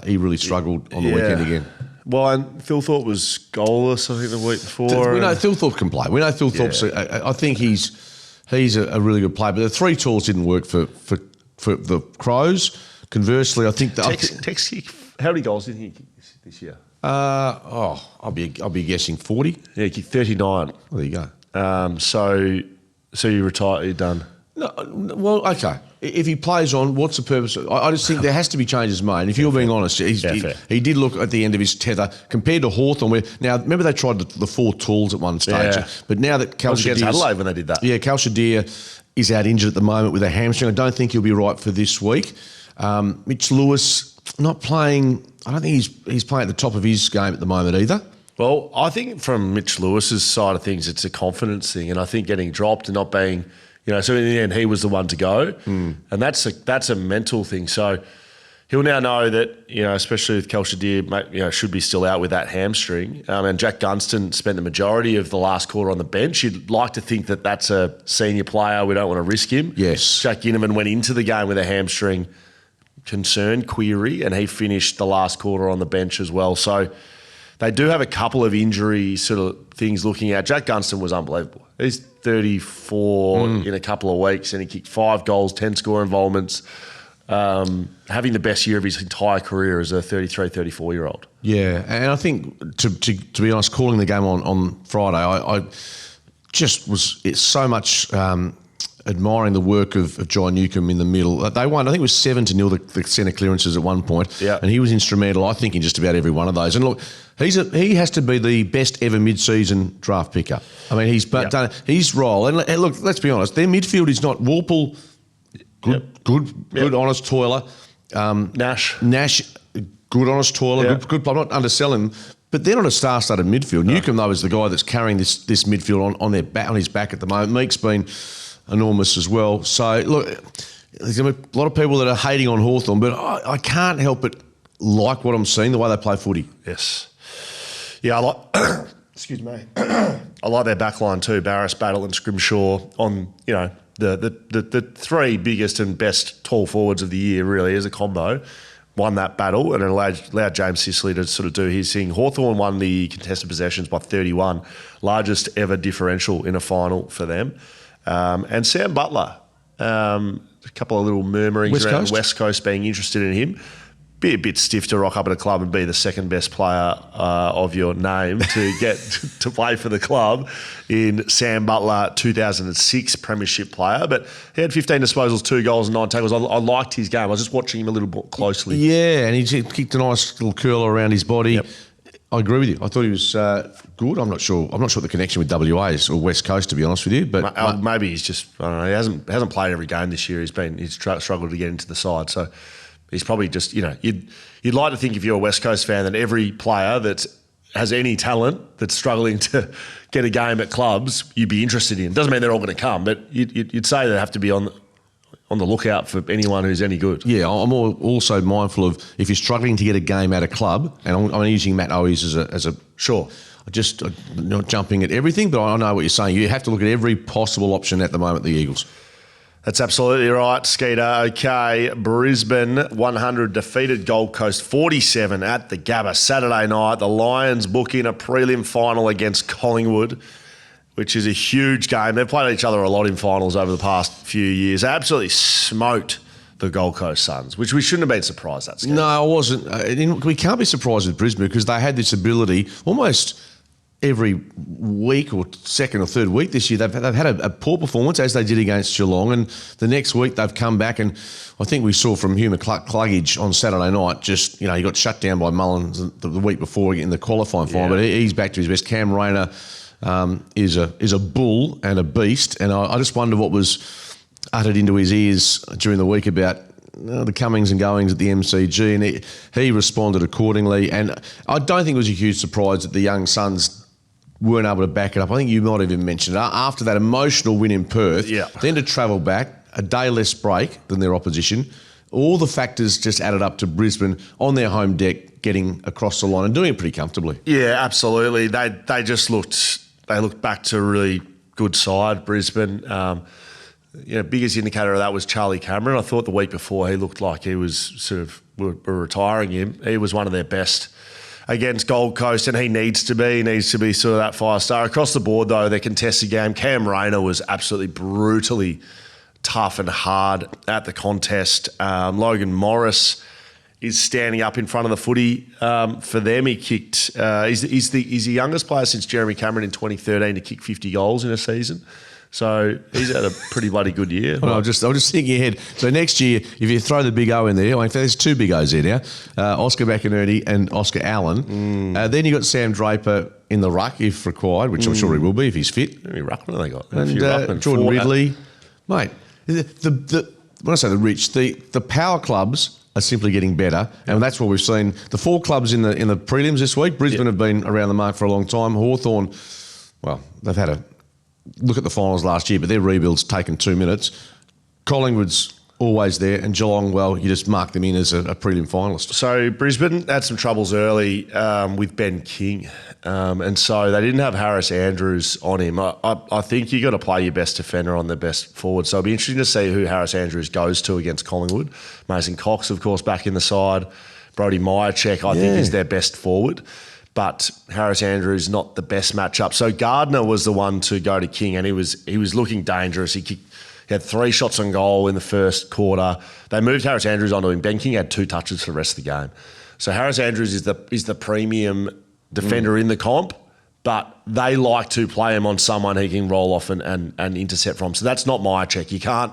[SPEAKER 2] He really struggled on the weekend again.
[SPEAKER 1] Well, and Phil Thorpe was goalless, I think, the week before.
[SPEAKER 2] We know Phil Thorpe can play. We know Phil Thorpe's... I think He's a really good player, but the 3 tools didn't work for the Crows. Conversely, I think
[SPEAKER 1] Tex, how many goals did he kick this year?
[SPEAKER 2] I'll be guessing 40.
[SPEAKER 1] Yeah, he kicked 39.
[SPEAKER 2] Well, there you go.
[SPEAKER 1] So you retire, you're done.
[SPEAKER 2] No, well, okay. If he plays on, what's the purpose? I just think there has to be changes made. If you're being honest, he did look at the end of his tether compared to Hawthorn. Now, remember they tried the 4 tools at one stage, but now that
[SPEAKER 1] against Adelaide when they did that.
[SPEAKER 2] Yeah, Kalshadir is out injured at the moment with a hamstring. I don't think he'll be right for this week. Mitch Lewis not playing. I don't think he's playing at the top of his game at the moment either.
[SPEAKER 1] Well, I think from Mitch Lewis's side of things, it's a confidence thing, and I think getting dropped and not being. So in the end, he was the one to go, and that's a mental thing. So he'll now know that, especially with Kalshadir, should be still out with that hamstring. And Jack Gunston spent the majority of the last quarter on the bench. You'd like to think that that's a senior player. We don't want to risk him.
[SPEAKER 2] Yes.
[SPEAKER 1] Jack Ginnivan went into the game with a hamstring query, and he finished the last quarter on the bench as well. So they do have a couple of injury sort of things looking at. Jack Gunston was unbelievable. He's 34 in a couple of weeks, and he kicked 5 goals, 10 score involvements, having the best year of his entire career as a 33, 34-year-old.
[SPEAKER 2] Yeah, and I think, to be honest, calling the game on Friday, I just was so much admiring the work of John Newcombe in the middle. They won, I think it was 7-0 the centre clearances at one point, and he was instrumental, I think, in just about every one of those. And look, he has to be the best ever mid-season draft picker. I mean, he's done his role. And look, let's be honest, their midfield is not Walpole, good, honest toiler.
[SPEAKER 1] Nash,
[SPEAKER 2] good, honest toiler, good. I'm not underselling them, but they're not a star-studded midfield. No. Newcombe, though, is the guy that's carrying this midfield on his back at the moment. Meek's been enormous as well. So, look, there's going to be a lot of people that are hating on Hawthorn, but I can't help but like what I'm seeing, the way they play footy.
[SPEAKER 1] Yes. Yeah, I like... excuse me. I like their back line too. Barris, Battle and Scrimshaw on, the three biggest and best tall forwards of the year, really, as a combo. Won that battle and it allowed James Sicily to sort of do his thing. Hawthorn won the contested possessions by 31, largest ever differential in a final for them. And Sam Butler, a couple of little murmurings around West Coast being interested in him. Be a bit stiff to rock up at a club and be the second best player of your name to get to play for the club in Sam Butler, 2006 premiership player. But he had 15 disposals, 2 goals and 9 tackles. I liked his game. I was just watching him a little more closely.
[SPEAKER 2] Yeah, and he kicked a nice little curler around his body. Yep. I agree with you. I thought he was good. I'm not sure what the connection with WA is or West Coast, to be honest with you. But
[SPEAKER 1] maybe he's just, I don't know, he hasn't played every game this year. He's struggled to get into the side. So he's probably just, you'd like to think if you're a West Coast fan that every player that has any talent that's struggling to get a game at clubs, you'd be interested in. Doesn't mean they're all going to come, but you'd say they have to be on the lookout for anyone who's any good. Yeah,
[SPEAKER 2] I'm also mindful of if you're struggling to get a game at a club, and I'm using Matt Owies as a
[SPEAKER 1] sure.
[SPEAKER 2] I'm not jumping at everything, but I know what you're saying. You have to look at every possible option at the moment, the Eagles.
[SPEAKER 1] That's absolutely right, Skeeter. Okay, Brisbane 100 defeated Gold Coast 47 at the Gabba Saturday night. The Lions book in a prelim final against Collingwood, which is a huge game. They've played each other a lot in finals over the past few years. They absolutely smoked the Gold Coast Suns, which we shouldn't have been surprised at.
[SPEAKER 2] No, I wasn't. We can't be surprised with Brisbane because they had this ability almost every week or second or third week this year. They've had a poor performance, as they did against Geelong, and the next week they've come back, and I think we saw from Huma Cluggage on Saturday night, just, he got shut down by Mullins the week before in the qualifying final, but he's back to his best. Cam Rayner is a bull and a beast, and I just wonder what was uttered into his ears during the week about the comings and goings at the MCG, and he responded accordingly. And I don't think it was a huge surprise that the young Suns weren't able to back it up. I think you might have even mentioned it. After that emotional win in Perth, then to travel back, a day less break than their opposition, all the factors just added up to Brisbane on their home deck getting across the line and doing it pretty comfortably.
[SPEAKER 1] Yeah, absolutely. They just looked back to a really good side, Brisbane. Biggest indicator of that was Charlie Cameron. I thought the week before he looked like he was sort of, we're retiring him. He was one of their best against Gold Coast, and he needs to be sort of that 5-star. Across the board, though, their contested game, Cam Rayner was absolutely brutally tough and hard at the contest. Logan Morris is standing up in front of the footy for them. He kicked, he's the youngest player since Jeremy Cameron in 2013 to kick 50 goals in a season. So he's had a pretty bloody good year.
[SPEAKER 2] Well, I'm just thinking ahead. So next year, if you throw the big O in there, in fact, there's 2 big O's there now, Oscar McInerney and Oscar Allen. Then you got Sam Draper in the ruck if required, which I'm sure he will be if he's fit.
[SPEAKER 1] How many ruckmen have they got?
[SPEAKER 2] And Jordan Ridley. Mate, when I say the rich, the power clubs are simply getting better, and that's what we've seen. The 4 clubs in the prelims this week, Brisbane have been around the mark for a long time. Hawthorn, well, they've had a look at the finals last year, but their rebuild's taken 2 minutes. Collingwood's always there, and Geelong, well, you just mark them in as a prelim finalist.
[SPEAKER 1] So Brisbane had some troubles early with Ben King, and so they didn't have Harris Andrews on him. I think you got to play your best defender on the best forward. So it'll be interesting to see who Harris Andrews goes to against Collingwood. Mason Cox, of course, back in the side. Brody Myercheck, I think, is their best forward. But Harris Andrews not the best matchup. So Gardner was the one to go to King, and he was looking dangerous. He had 3 shots on goal in the first quarter. They moved Harris Andrews onto him. Ben King had 2 touches for the rest of the game. So Harris Andrews is the premium defender in the comp, but they like to play him on someone he can roll off and intercept from. So that's not my check. You can't.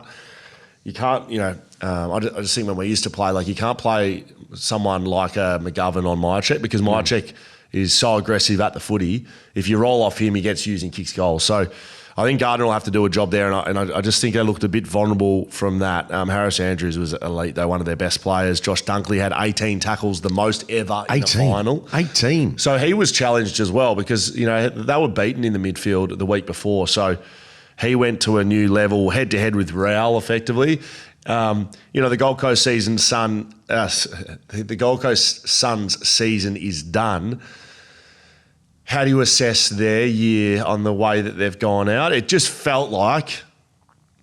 [SPEAKER 1] I just think when we used to play, you can't play someone like a McGovern on Myercheck because Myercheck is so aggressive at the footy. If you roll off him, he gets used and kicks goals. So I think Gardner will have to do a job there, and I just think they looked a bit vulnerable from that. Harris Andrews was elite. They're one of their best players. Josh Dunkley had 18 tackles, the most ever in the final.
[SPEAKER 2] 18.
[SPEAKER 1] So he was challenged as well because, they were beaten in the midfield the week before. So He went to a new level, head-to-head with Real, effectively. The Gold Coast the Gold Coast Suns season is done. How do you assess their year on the way that they've gone out? It just felt like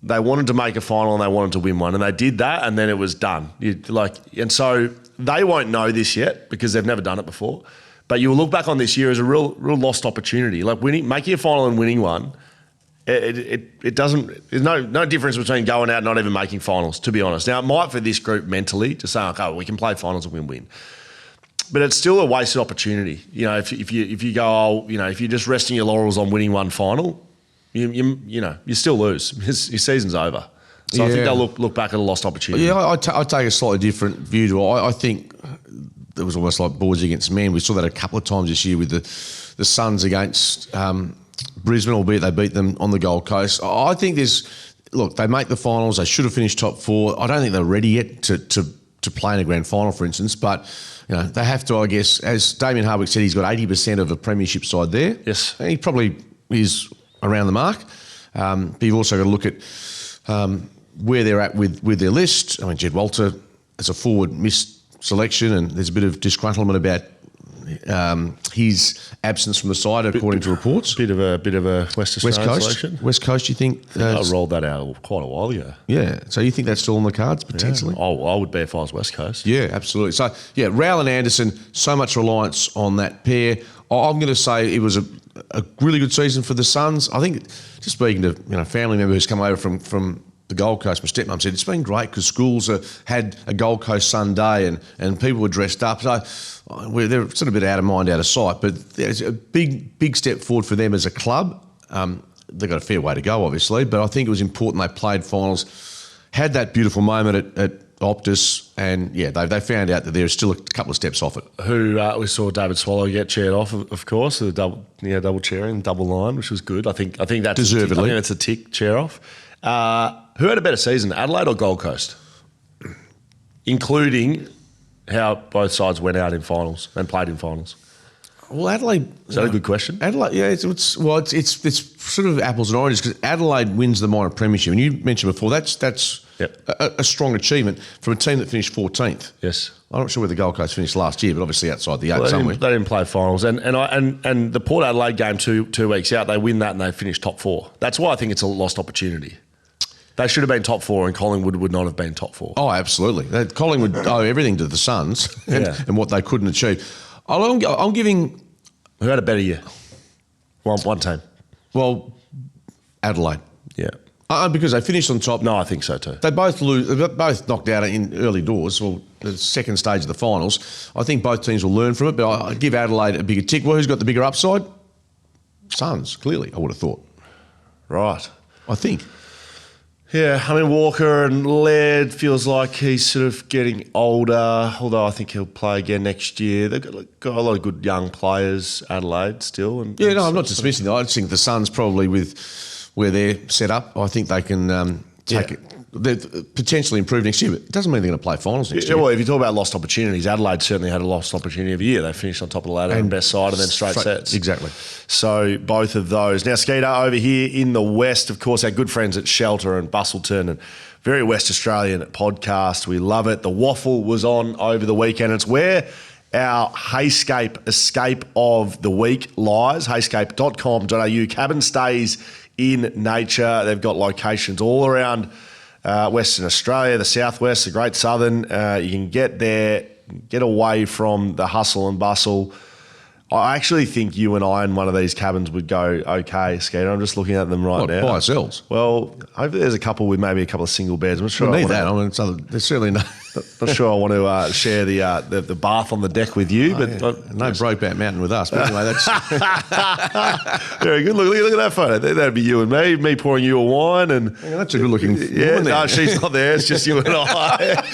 [SPEAKER 1] they wanted to make a final and they wanted to win one, and they did that, and then it was done. And so they won't know this yet because they've never done it before. But you'll look back on this year as a real lost opportunity. Like making a final and winning one. It doesn't. There's no difference between going out and not even making finals, to be honest. Now it might for this group mentally to say, okay, we can play finals and win. But it's still a wasted opportunity. If you go, if you're just resting your laurels on winning one final, you still lose. Your season's over. So I think they'll look back at a lost opportunity.
[SPEAKER 2] Yeah, I take a slightly different view to it. I think it was almost like boys against men. We saw that a couple of times this year with the Suns against Brisbane, albeit they beat them on the Gold Coast. I think they make the finals. They should have finished top 4. I don't think they're ready yet to play in a grand final, for instance. But they have to, I guess, as Damien Hardwick said, he's got 80% of a premiership side there.
[SPEAKER 1] Yes,
[SPEAKER 2] and he probably is around the mark. But you've also got to look at where they're at with their list. I mean, Jed Walter as a forward missed selection, and there's a bit of disgruntlement about his absence from the side, according to reports.
[SPEAKER 1] Bit of a West Australian selection.
[SPEAKER 2] West Coast, you think?
[SPEAKER 1] I rolled that out quite a while ago.
[SPEAKER 2] Yeah. So you think that's still on the cards, potentially?
[SPEAKER 1] Yeah. I would be if I was West Coast.
[SPEAKER 2] Yeah, absolutely. So, Rowell and Anderson, so much reliance on that pair. I'm going to say it was a really good season for the Suns. I think, just speaking to family member who's come over from the Gold Coast, my stepmum said, it's been great because schools had a Gold Coast Sunday and people were dressed up. So they're sort of a bit out of mind, out of sight, but there's a big step forward for them as a club. They've got a fair way to go, obviously, but I think it was important they played finals, had that beautiful moment at Optus, and they found out that they're still a couple of steps off it.
[SPEAKER 1] We saw David Swallow get chaired off, of course, the double chairing, double line, which was good. I think that's
[SPEAKER 2] deservedly.
[SPEAKER 1] I think that's a tick chair off. Who had a better season, Adelaide or Gold Coast? Including how both sides went out in finals and played in finals.
[SPEAKER 2] Well, Adelaide...
[SPEAKER 1] Is that a good question?
[SPEAKER 2] Adelaide, yeah, it's sort of apples and oranges because Adelaide wins the minor premiership. And you mentioned before, that's
[SPEAKER 1] yep.
[SPEAKER 2] a strong achievement from a team that finished 14th.
[SPEAKER 1] Yes.
[SPEAKER 2] I'm not sure where the Gold Coast finished last year, but obviously outside the 8 somewhere.
[SPEAKER 1] They didn't play finals. And the Port Adelaide game 2 weeks out, they win that and they finish top 4. That's why I think it's a lost opportunity. They should have been top 4 and Collingwood would not have been top 4.
[SPEAKER 2] Oh, absolutely. Collingwood owe everything to the Suns and what they couldn't achieve. I'm giving...
[SPEAKER 1] Who had a better year? One team.
[SPEAKER 2] Well, Adelaide.
[SPEAKER 1] Yeah.
[SPEAKER 2] Because they finished on top.
[SPEAKER 1] No, I think so too.
[SPEAKER 2] They both knocked out in early doors, well, the second stage of the finals. I think both teams will learn from it, but I give Adelaide a bigger tick. Well, who's got the bigger upside? Suns, clearly, I would have thought.
[SPEAKER 1] Right.
[SPEAKER 2] I think.
[SPEAKER 1] Yeah, I mean, Walker and Laird feels like he's sort of getting older, although I think he'll play again next year. They've got a lot of good young players, Adelaide, still. I'm
[SPEAKER 2] not dismissing that. I just think the Suns probably with where they're set up, I think they can take it. They're potentially improve next year, but it doesn't mean they're going to play finals next year.
[SPEAKER 1] Well, if you talk about lost opportunities, Adelaide certainly had a lost opportunity of a year. They finished on top of the ladder and best side and then straight sets.
[SPEAKER 2] Exactly.
[SPEAKER 1] So both of those. Now, Skeeter, over here in the West, of course, our good friends at Shelter and Busselton and very West Australian podcast. We love it. The Waffle was on over the weekend. It's where our Heyscape escape of the week lies, heyscape.com.au. Cabin stays in nature. They've got locations all around Western Australia, the Southwest, the Great Southern. You can get there, get away from the hustle and bustle. I actually think you and I in one of these cabins would go okay, Skeeter. I'm just looking at them now.
[SPEAKER 2] By ourselves?
[SPEAKER 1] Well, hopefully there's a couple with maybe a couple of single beds. I'm not sure.
[SPEAKER 2] We need that. I mean, there's certainly no...
[SPEAKER 1] Not sure I want to share the bath on the deck with you, but
[SPEAKER 2] no Brokeback Mountain with us. But anyway, that's
[SPEAKER 1] very good. Look at that photo. That'd be you and me pouring you a wine, and
[SPEAKER 2] that's a good looking.
[SPEAKER 1] Yeah, no, she's not there. It's just you and I.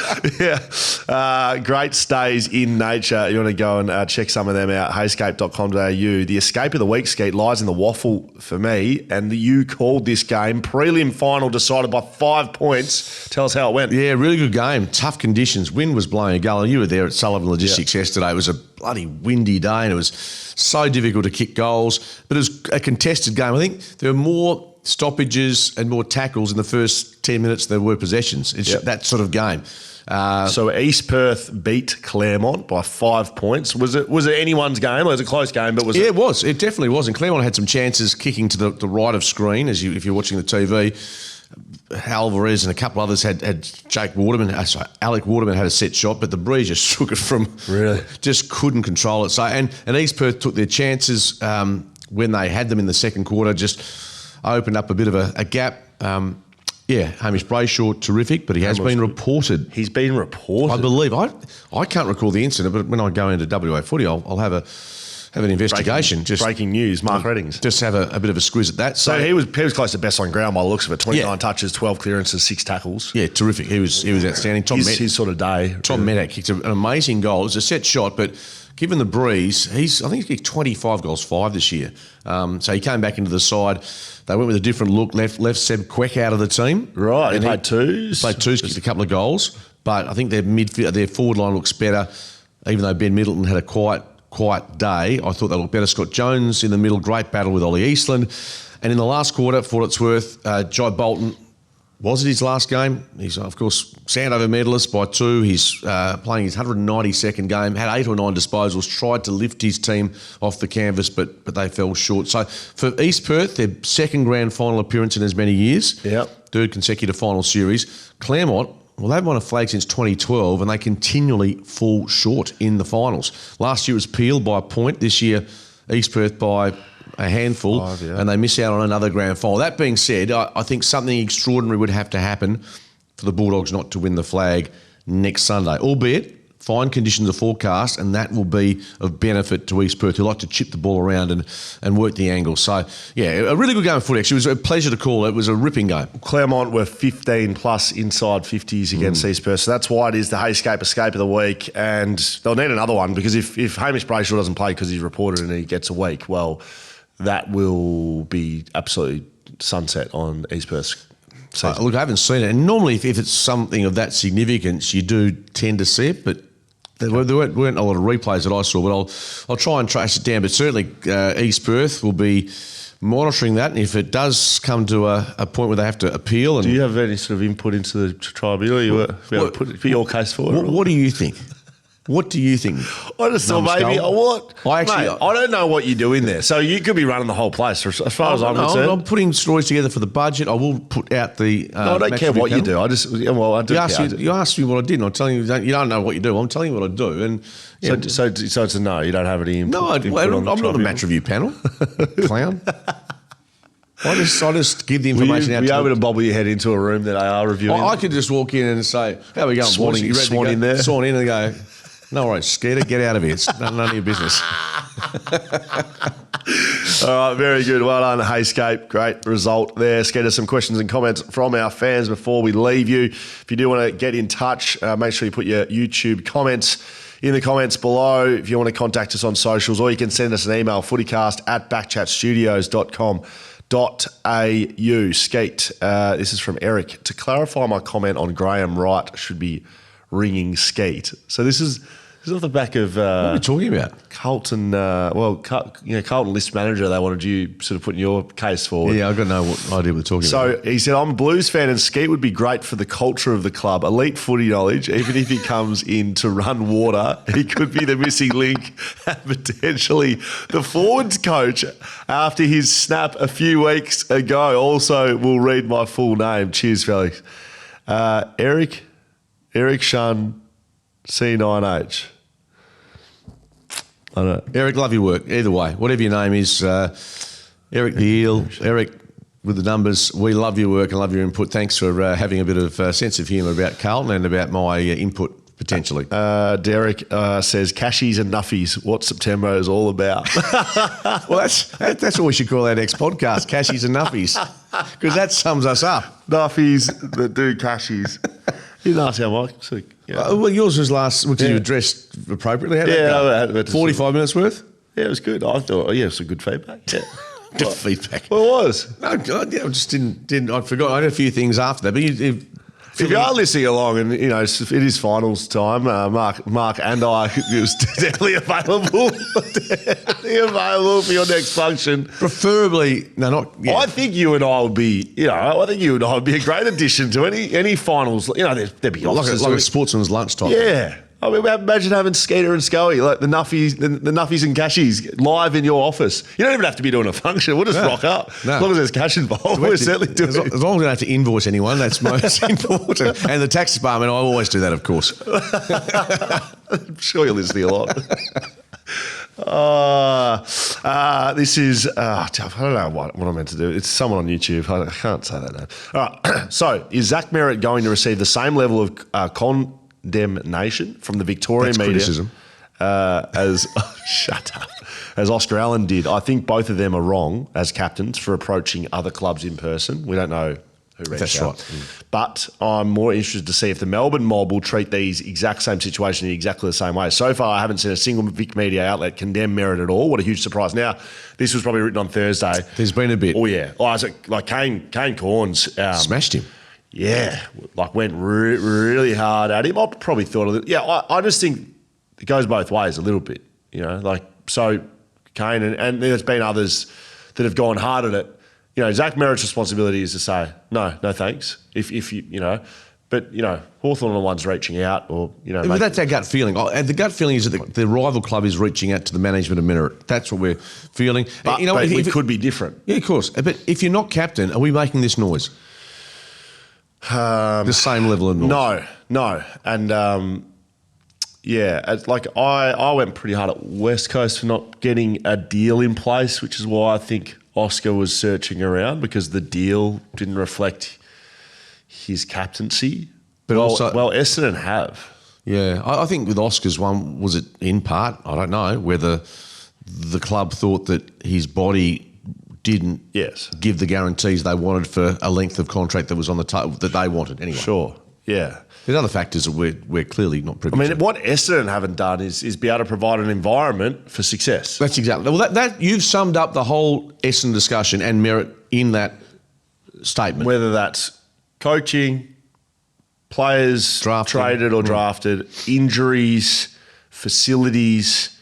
[SPEAKER 1] Yeah, great stays in nature. You want to go and check some of them out. Heyscape.com.au. The escape of the week, Skeet, lies in the Waffle for me, and you called this game prelim final decided by 5 points. Tell us how it went.
[SPEAKER 2] Yeah, really good game. Tough conditions. Wind was blowing a gale. You were there at Sullivan Logistics yesterday. It was a bloody windy day and it was so difficult to kick goals. But it was a contested game. I think there were more stoppages and more tackles in the first 10 minutes than there were possessions. It's that sort of game.
[SPEAKER 1] So East Perth beat Claremont by 5 points. Was it anyone's game? It was a close game, but was it?
[SPEAKER 2] Yeah, it was. It definitely was. And Claremont had some chances kicking to the right of screen, if you're watching the TV. Alvarez and a couple others had Alec Waterman had a set shot, but the Breeze just took it from.
[SPEAKER 1] Really?
[SPEAKER 2] Just couldn't control it. So and East Perth took their chances when they had them in the second quarter, just opened up a bit of a gap. Hamish Brayshaw, terrific, but he has been reported.
[SPEAKER 1] He's been reported?
[SPEAKER 2] I believe. I can't recall the incident, but when I go into WA footy, I'll have an investigation.
[SPEAKER 1] Breaking news, Mark Reddings.
[SPEAKER 2] Just have a bit of a squiz at that.
[SPEAKER 1] So he was close to best on ground by the looks of it. 29 touches, 12 clearances, 6 tackles.
[SPEAKER 2] Yeah, terrific. He was outstanding.
[SPEAKER 1] His sort of day.
[SPEAKER 2] Tom Medak kicked an amazing goal. It was a set shot, but given the Breeze, I think he's kicked 25 goals, 5 this year. So he came back into the side. They went with a different look, left Seb Queck out of the team.
[SPEAKER 1] Right, and he played twos.
[SPEAKER 2] Kicked a couple of goals, but I think their forward line looks better, even though Ben Middleton had a quiet day. I thought they looked better. Scott Jones in the middle, great battle with Ollie Eastland. And in the last quarter, for what it's worth, Jai Bolton, was it his last game? He's, of course, Sandover medalist by 2. He's playing his 192nd game, had 8 or 9 disposals, tried to lift his team off the canvas, but they fell short. So for East Perth, their second grand final appearance in as many years, third consecutive final series. Claremont, well, they've won a flag since 2012 and they continually fall short in the finals. Last year was Peel by a point. This year, East Perth by a handful,
[SPEAKER 1] 5,
[SPEAKER 2] and they miss out on another grand final. That being said, I think something extraordinary would have to happen for the Bulldogs not to win the flag next Sunday, albeit fine conditions are forecast, and that will be of benefit to East Perth, who like to chip the ball around and work the angle. So, yeah, a really good game of footy, actually. It was a pleasure to call. It was a ripping game.
[SPEAKER 1] Claremont were 15-plus inside 50s against East Perth, so that's why it is the Heyscape Escape of the Week, and they'll need another one, because if Hamish Brayshaw doesn't play because he's reported and he gets a week, well, that will be absolutely sunset on East Perth's season.
[SPEAKER 2] Look, I haven't seen it, and normally if it's something of that significance, you do tend to see it, but there weren't a lot of replays that I saw, but I'll try and trace it down. But certainly East Perth will be monitoring that, and if it does come to a point where they have to appeal...
[SPEAKER 1] Do you have any sort of input into the tribunal? You were able to put your case forward?
[SPEAKER 2] What do you think? What do you think?
[SPEAKER 1] I just thought maybe, I don't know what you do in there. So you could be running the whole place as far as I'm concerned.
[SPEAKER 2] I'm putting stories together for the budget. I will put out the...
[SPEAKER 1] no, I don't care what you do. I do
[SPEAKER 2] You asked me what I did, and I'm telling you, you don't know what you do. I'm telling you what I do. And
[SPEAKER 1] So it's a no, you don't have any input?
[SPEAKER 2] No, I'm not a match review panel, clown. I just give the information out.
[SPEAKER 1] Were you able to bobble your head into a room that they are reviewing?
[SPEAKER 2] I could just walk in and say, how are we going?
[SPEAKER 1] Swan in there?
[SPEAKER 2] Swan in and go... No worries, Skeeter, get out of here. It's none of your business.
[SPEAKER 1] All right, very good. Well done, Heyscape. Great result there. Skeeter, some questions and comments from our fans before we leave you. If you do want to get in touch, make sure you put your YouTube comments in the comments below. If you want to contact us on socials, or you can send us an email, footycast@backchatstudios.com.au. Skeet, this is from Eric. To clarify my comment on Graham Wright should be ringing Skeet. So this is off the back of...
[SPEAKER 2] what are we talking about?
[SPEAKER 1] Carlton, Carlton list manager, they wanted you sort of putting your case forward.
[SPEAKER 2] Yeah, I've got no idea what we're talking about.
[SPEAKER 1] So he said, I'm a Blues fan and Skeet would be great for the culture of the club. Elite footy knowledge, even if he comes in to run water, he could be the missing link and potentially the forwards coach after his snap a few weeks ago. Also, will read my full name. Cheers, Felix. Eric Shun, C9H. I don't know.
[SPEAKER 2] Eric, love your work. Either way, whatever your name is, Eric the Eel, Eric with the numbers, we love your work and love your input. Thanks for having a bit of sense of humour about Carlton and about my input, potentially.
[SPEAKER 1] Derek says, Cashies and Nuffies, what September is all about.
[SPEAKER 2] Well, that's what we should call our next podcast, Cashies and Nuffies, because that sums us up.
[SPEAKER 1] Nuffies that do cashies. You didn't ask how Mike. So,
[SPEAKER 2] well, yours was last. Because you addressed appropriately. How'd that go? 45 minutes worth.
[SPEAKER 1] Yeah, it was good. I thought, some good feedback. Yeah,
[SPEAKER 2] good feedback.
[SPEAKER 1] Well, it was.
[SPEAKER 2] No, God, I just didn't. I forgot. I had a few things after that, but
[SPEAKER 1] If you are listening along, and you know it is finals time, Mark and I was definitely available, for your next function.
[SPEAKER 2] Preferably, no, not. Yeah.
[SPEAKER 1] I think you and I would be, a great addition to any finals. You know, there'd be officers
[SPEAKER 2] like a sportsman's lunch type.
[SPEAKER 1] Yeah. I mean, imagine having Skeeter and Scully, like the Nuffies and Cashies, live in your office. You don't even have to be doing a function. We'll just rock up. No. As long as there's cash involved, we'll certainly do it.
[SPEAKER 2] As long as we don't have to invoice anyone, that's most important. And the tax department, I always do that, of course.
[SPEAKER 1] I'm sure you're listening a lot. This is, I don't know what I'm meant to do. It's someone on YouTube. I can't say that now. All right. So, is Zach Merrett going to receive the same level of condemnation from the Victorian media
[SPEAKER 2] criticism.
[SPEAKER 1] as shut up, as Oscar Allen did? I think both of them are wrong as captains for approaching other clubs in person. We don't know who reached out.
[SPEAKER 2] That's right.
[SPEAKER 1] But I'm more interested to see if the Melbourne mob will treat these exact same situation in exactly the same way. So far, I haven't seen a single Vic media outlet condemn Merrett at all. What a huge surprise. Now, this was probably written on Thursday.
[SPEAKER 2] There's been a bit.
[SPEAKER 1] Oh, yeah. Like Kane Corns.
[SPEAKER 2] Smashed him.
[SPEAKER 1] Yeah, like went really hard at him. I probably thought of it. Yeah, I just think it goes both ways a little bit, so Kane and there's been others that have gone hard at it. Zach Merrett's responsibility is to say, no thanks. If you, but Hawthorn are the ones reaching out or,
[SPEAKER 2] But that's our gut feeling. And the gut feeling is that the rival club is reaching out to the management of Merrett. That's what we're feeling.
[SPEAKER 1] But, it could be different.
[SPEAKER 2] Yeah, of course. But if you're not captain, are we making this noise? The same level of noise.
[SPEAKER 1] No. And, I went pretty hard at West Coast for not getting a deal in place, which is why I think Oscar was searching around because the deal didn't reflect his captaincy. But Essendon have.
[SPEAKER 2] Yeah, I think with Oscar's one, was it in part? I don't know, whether the club thought that his body didn't give the guarantees they wanted for a length of contract that was on the table that they wanted anyway.
[SPEAKER 1] Sure, yeah.
[SPEAKER 2] There's other factors that we're clearly not privy to.
[SPEAKER 1] I mean, what Essendon haven't done is be able to provide an environment for success.
[SPEAKER 2] That's exactly. Well, that you've summed up the whole Essendon discussion and Merrett in that statement.
[SPEAKER 1] Whether that's coaching, players traded or drafted, injuries, facilities,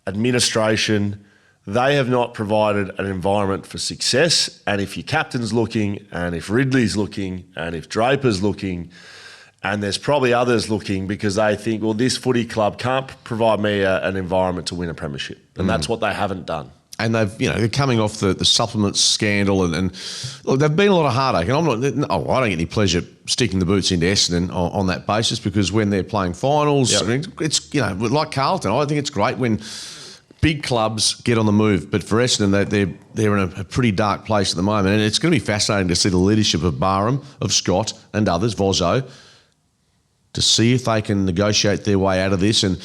[SPEAKER 1] administration. They have not provided an environment for success. And if your captain's looking, and if Ridley's looking, and if Draper's looking, and there's probably others looking because they think, well, this footy club can't provide me an environment to win a premiership. And that's what they haven't done.
[SPEAKER 2] And they're coming off the supplements scandal and look, they've been a lot of heartache. And I don't get any pleasure sticking the boots into Essendon on that basis because when they're playing finals, I mean, it's, like Carlton, I think it's great when big clubs get on the move, but for Essendon, they're in a pretty dark place at the moment. And it's going to be fascinating to see the leadership of Barham, of Scott and others, Vozzo, to see if they can negotiate their way out of this and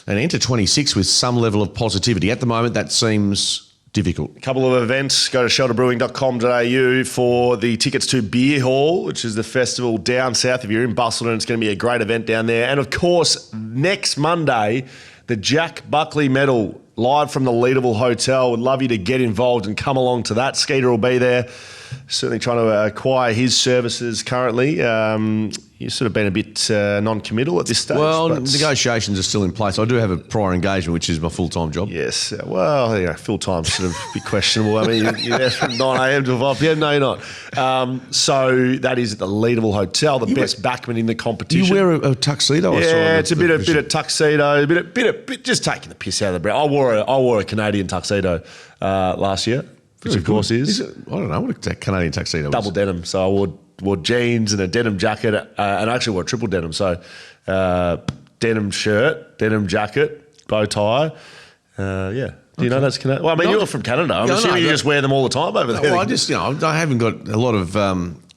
[SPEAKER 2] enter 26 with some level of positivity. At the moment, that seems difficult.
[SPEAKER 1] A couple of events. Go to shelterbrewing.com.au for the tickets to Beer Hall, which is the festival down south. If you're in Busselton, it's going to be a great event down there. And, of course, next Monday, the Jack Buckley Medal live from the Leederville Hotel. Would love you to get involved and come along to that. Skeeter will be there. Certainly trying to acquire his services currently. You've sort of been a bit non-committal at this stage.
[SPEAKER 2] Well, negotiations are still in place. I do have a prior engagement, which is my full-time job.
[SPEAKER 1] Yes. Well, full-time's sort of a bit questionable. I mean, you're there from 9 a.m. to 5 p.m. No, you're not. So that is at the Leederville Hotel, the best backman in the competition.
[SPEAKER 2] You wear a tuxedo?
[SPEAKER 1] Yeah, it's a bit of tuxedo, a bit just taking the piss out of the breath. I wore a Canadian tuxedo last year. Which, of course, is
[SPEAKER 2] it, I don't know what a Canadian tuxedo is.
[SPEAKER 1] Double denim. So I wore jeans and a denim jacket, and I actually wore triple denim. So denim shirt, denim jacket, bow tie. Do you know that's Canadian? Well, I mean, you're from Canada. I'm assuming you just wear them all the time over there.
[SPEAKER 2] Well, I haven't got a lot of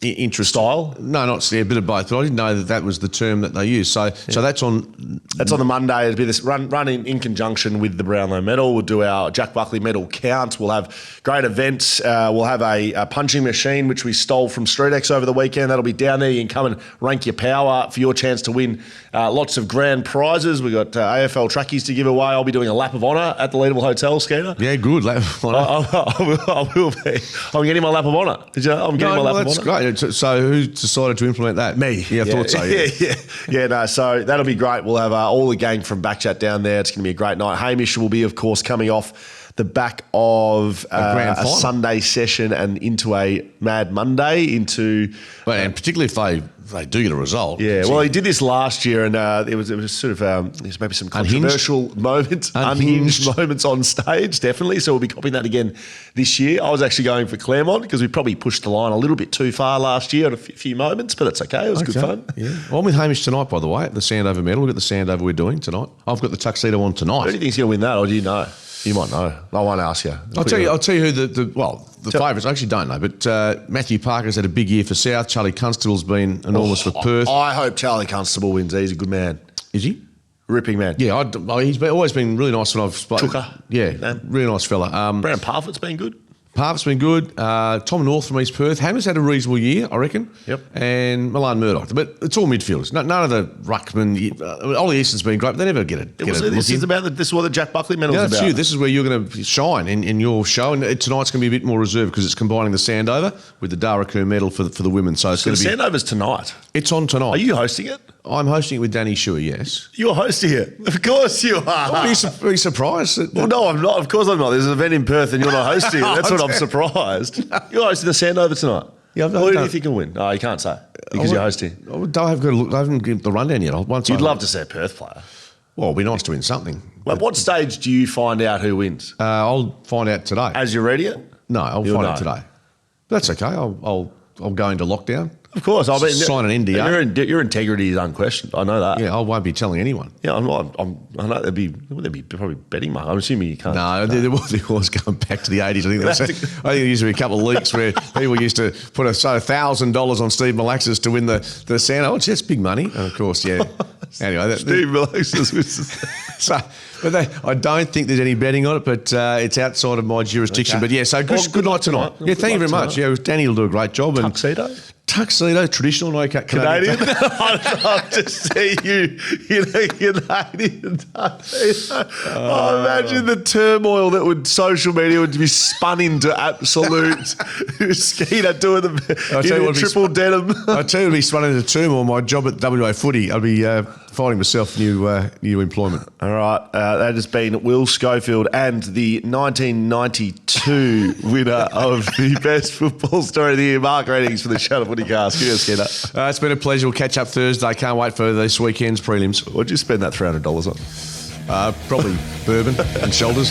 [SPEAKER 2] interest.
[SPEAKER 1] Style?
[SPEAKER 2] No, not a bit of both. But I didn't know that was the term that they use. So that's on...
[SPEAKER 1] That's on the Monday. It'll be this run in conjunction with the Brownlow Medal. We'll do our Jack Buckley Medal count. We'll have great events. We'll have a punching machine, which we stole from StreetX over the weekend. That'll be down there. You can come and rank your power for your chance to win lots of grand prizes. We've got AFL trackies to give away. I'll be doing a lap of honour at the Leederville Hotel, Skeeter.
[SPEAKER 2] Yeah, good. Lap of honour.
[SPEAKER 1] I will be. I'm getting my lap of honour. Did you know? I'm getting my lap of honour.
[SPEAKER 2] That's great. So who decided to implement that?
[SPEAKER 1] Me.
[SPEAKER 2] Yeah, I thought so.
[SPEAKER 1] Yeah. No, so that'll be great. We'll have all the gang from BackChat down there. It's going to be a great night. Hamish will be, of course, coming off the back of a Sunday session and into a Mad Monday
[SPEAKER 2] and particularly if they do get a result.
[SPEAKER 1] Yeah, well, he did this last year, and it was sort of there's maybe some controversial moments, unhinged moments on stage, definitely. So we'll be copying that again this year. I was actually going for Claremont because we probably pushed the line a little bit too far last year on a few moments, but it's okay. It was good fun.
[SPEAKER 2] Yeah. Well, I'm with Hamish tonight, by the way, at the Sandover medal. We've got the Sandover we're doing tonight. I've got the tuxedo on tonight.
[SPEAKER 1] Who do you think's going to win that, or do you know? You might know. I won't ask you.
[SPEAKER 2] I'll tell you who the favourites. I actually don't know, but Matthew Parker's had a big year for South. Charlie Constable's been enormous for Perth.
[SPEAKER 1] I hope Charlie Constable wins. He's a good man.
[SPEAKER 2] Is he?
[SPEAKER 1] Ripping man.
[SPEAKER 2] Yeah, he's always been really nice when I've spoken.
[SPEAKER 1] Chuka.
[SPEAKER 2] Yeah, really nice fella.
[SPEAKER 1] Brown Parfitt's been good.
[SPEAKER 2] Parf's been good. Tom North from East Perth. Hammer's had a reasonable year, I reckon.
[SPEAKER 1] Yep.
[SPEAKER 2] And Milan Murdoch. But it's all midfielders. None of the ruckman. Ollie Easton's been great, but they never get it.
[SPEAKER 1] This is what the Jack Buckley medal's about.
[SPEAKER 2] That's you. This is where you're going to shine in your show. And tonight's going to be a bit more reserved because it's combining the Sandover with the Daraku medal for the women. So it's going to be...
[SPEAKER 1] Sandover's tonight.
[SPEAKER 2] It's on tonight.
[SPEAKER 1] Are you hosting it?
[SPEAKER 2] I'm hosting it with Danny Shuey, yes.
[SPEAKER 1] You're hosting it? Of course you are.
[SPEAKER 2] Are you surprised?
[SPEAKER 1] Well, no, I'm not. Of course I'm not. There's an event in Perth and you're not hosting it. That's what I'm surprised. You're hosting the Sandover tonight?
[SPEAKER 2] Yeah,
[SPEAKER 1] who do you think will win? Oh, you can't say because you're hosting.
[SPEAKER 2] I haven't given the rundown yet.
[SPEAKER 1] You'd love to see a Perth player.
[SPEAKER 2] Well, it'd be nice to win something.
[SPEAKER 1] At what stage do you find out who wins?
[SPEAKER 2] I'll find out today.
[SPEAKER 1] As you're ready it?
[SPEAKER 2] No, I'll find out today. But that's okay. I'll go into lockdown.
[SPEAKER 1] Of course, I'll
[SPEAKER 2] sign an NDA.
[SPEAKER 1] Your integrity is unquestioned. I know that.
[SPEAKER 2] Yeah, I won't be telling anyone.
[SPEAKER 1] Yeah, I know there'd be probably betting mark. I'm assuming you can't.
[SPEAKER 2] No, there was going back to the 80s. I think there used to be a couple of leaks where people used to put $1,000 on Steve Malaxis to win the Santa. Oh, that's big money. And of course, yeah. Anyway,
[SPEAKER 1] Steve Malaxis.
[SPEAKER 2] I don't think there's any betting on it, but it's outside of my jurisdiction. Okay. But yeah, so good night tonight. Yeah, thank you very much. Yeah, Danny will do a great job. Tuxedo, traditional, no Canadian.
[SPEAKER 1] I'd love to see you in a Canadian tuxedo. Imagine the turmoil that social media would be spun into absolute Skeeter doing the triple denim.
[SPEAKER 2] I tell you, it would be spun into turmoil. My job at WA Footy, I'd be finding myself new employment.
[SPEAKER 1] All right, that has been Will Schofield and the 1992 winner of the best football story of the year, Mark Readings for the Shout of FootyCast. Cheers, Skeeter.
[SPEAKER 2] It's been a pleasure. We'll catch up Thursday. Can't wait for this weekend's prelims.
[SPEAKER 1] What'd you spend that $300 on?
[SPEAKER 2] Probably bourbon and shoulders.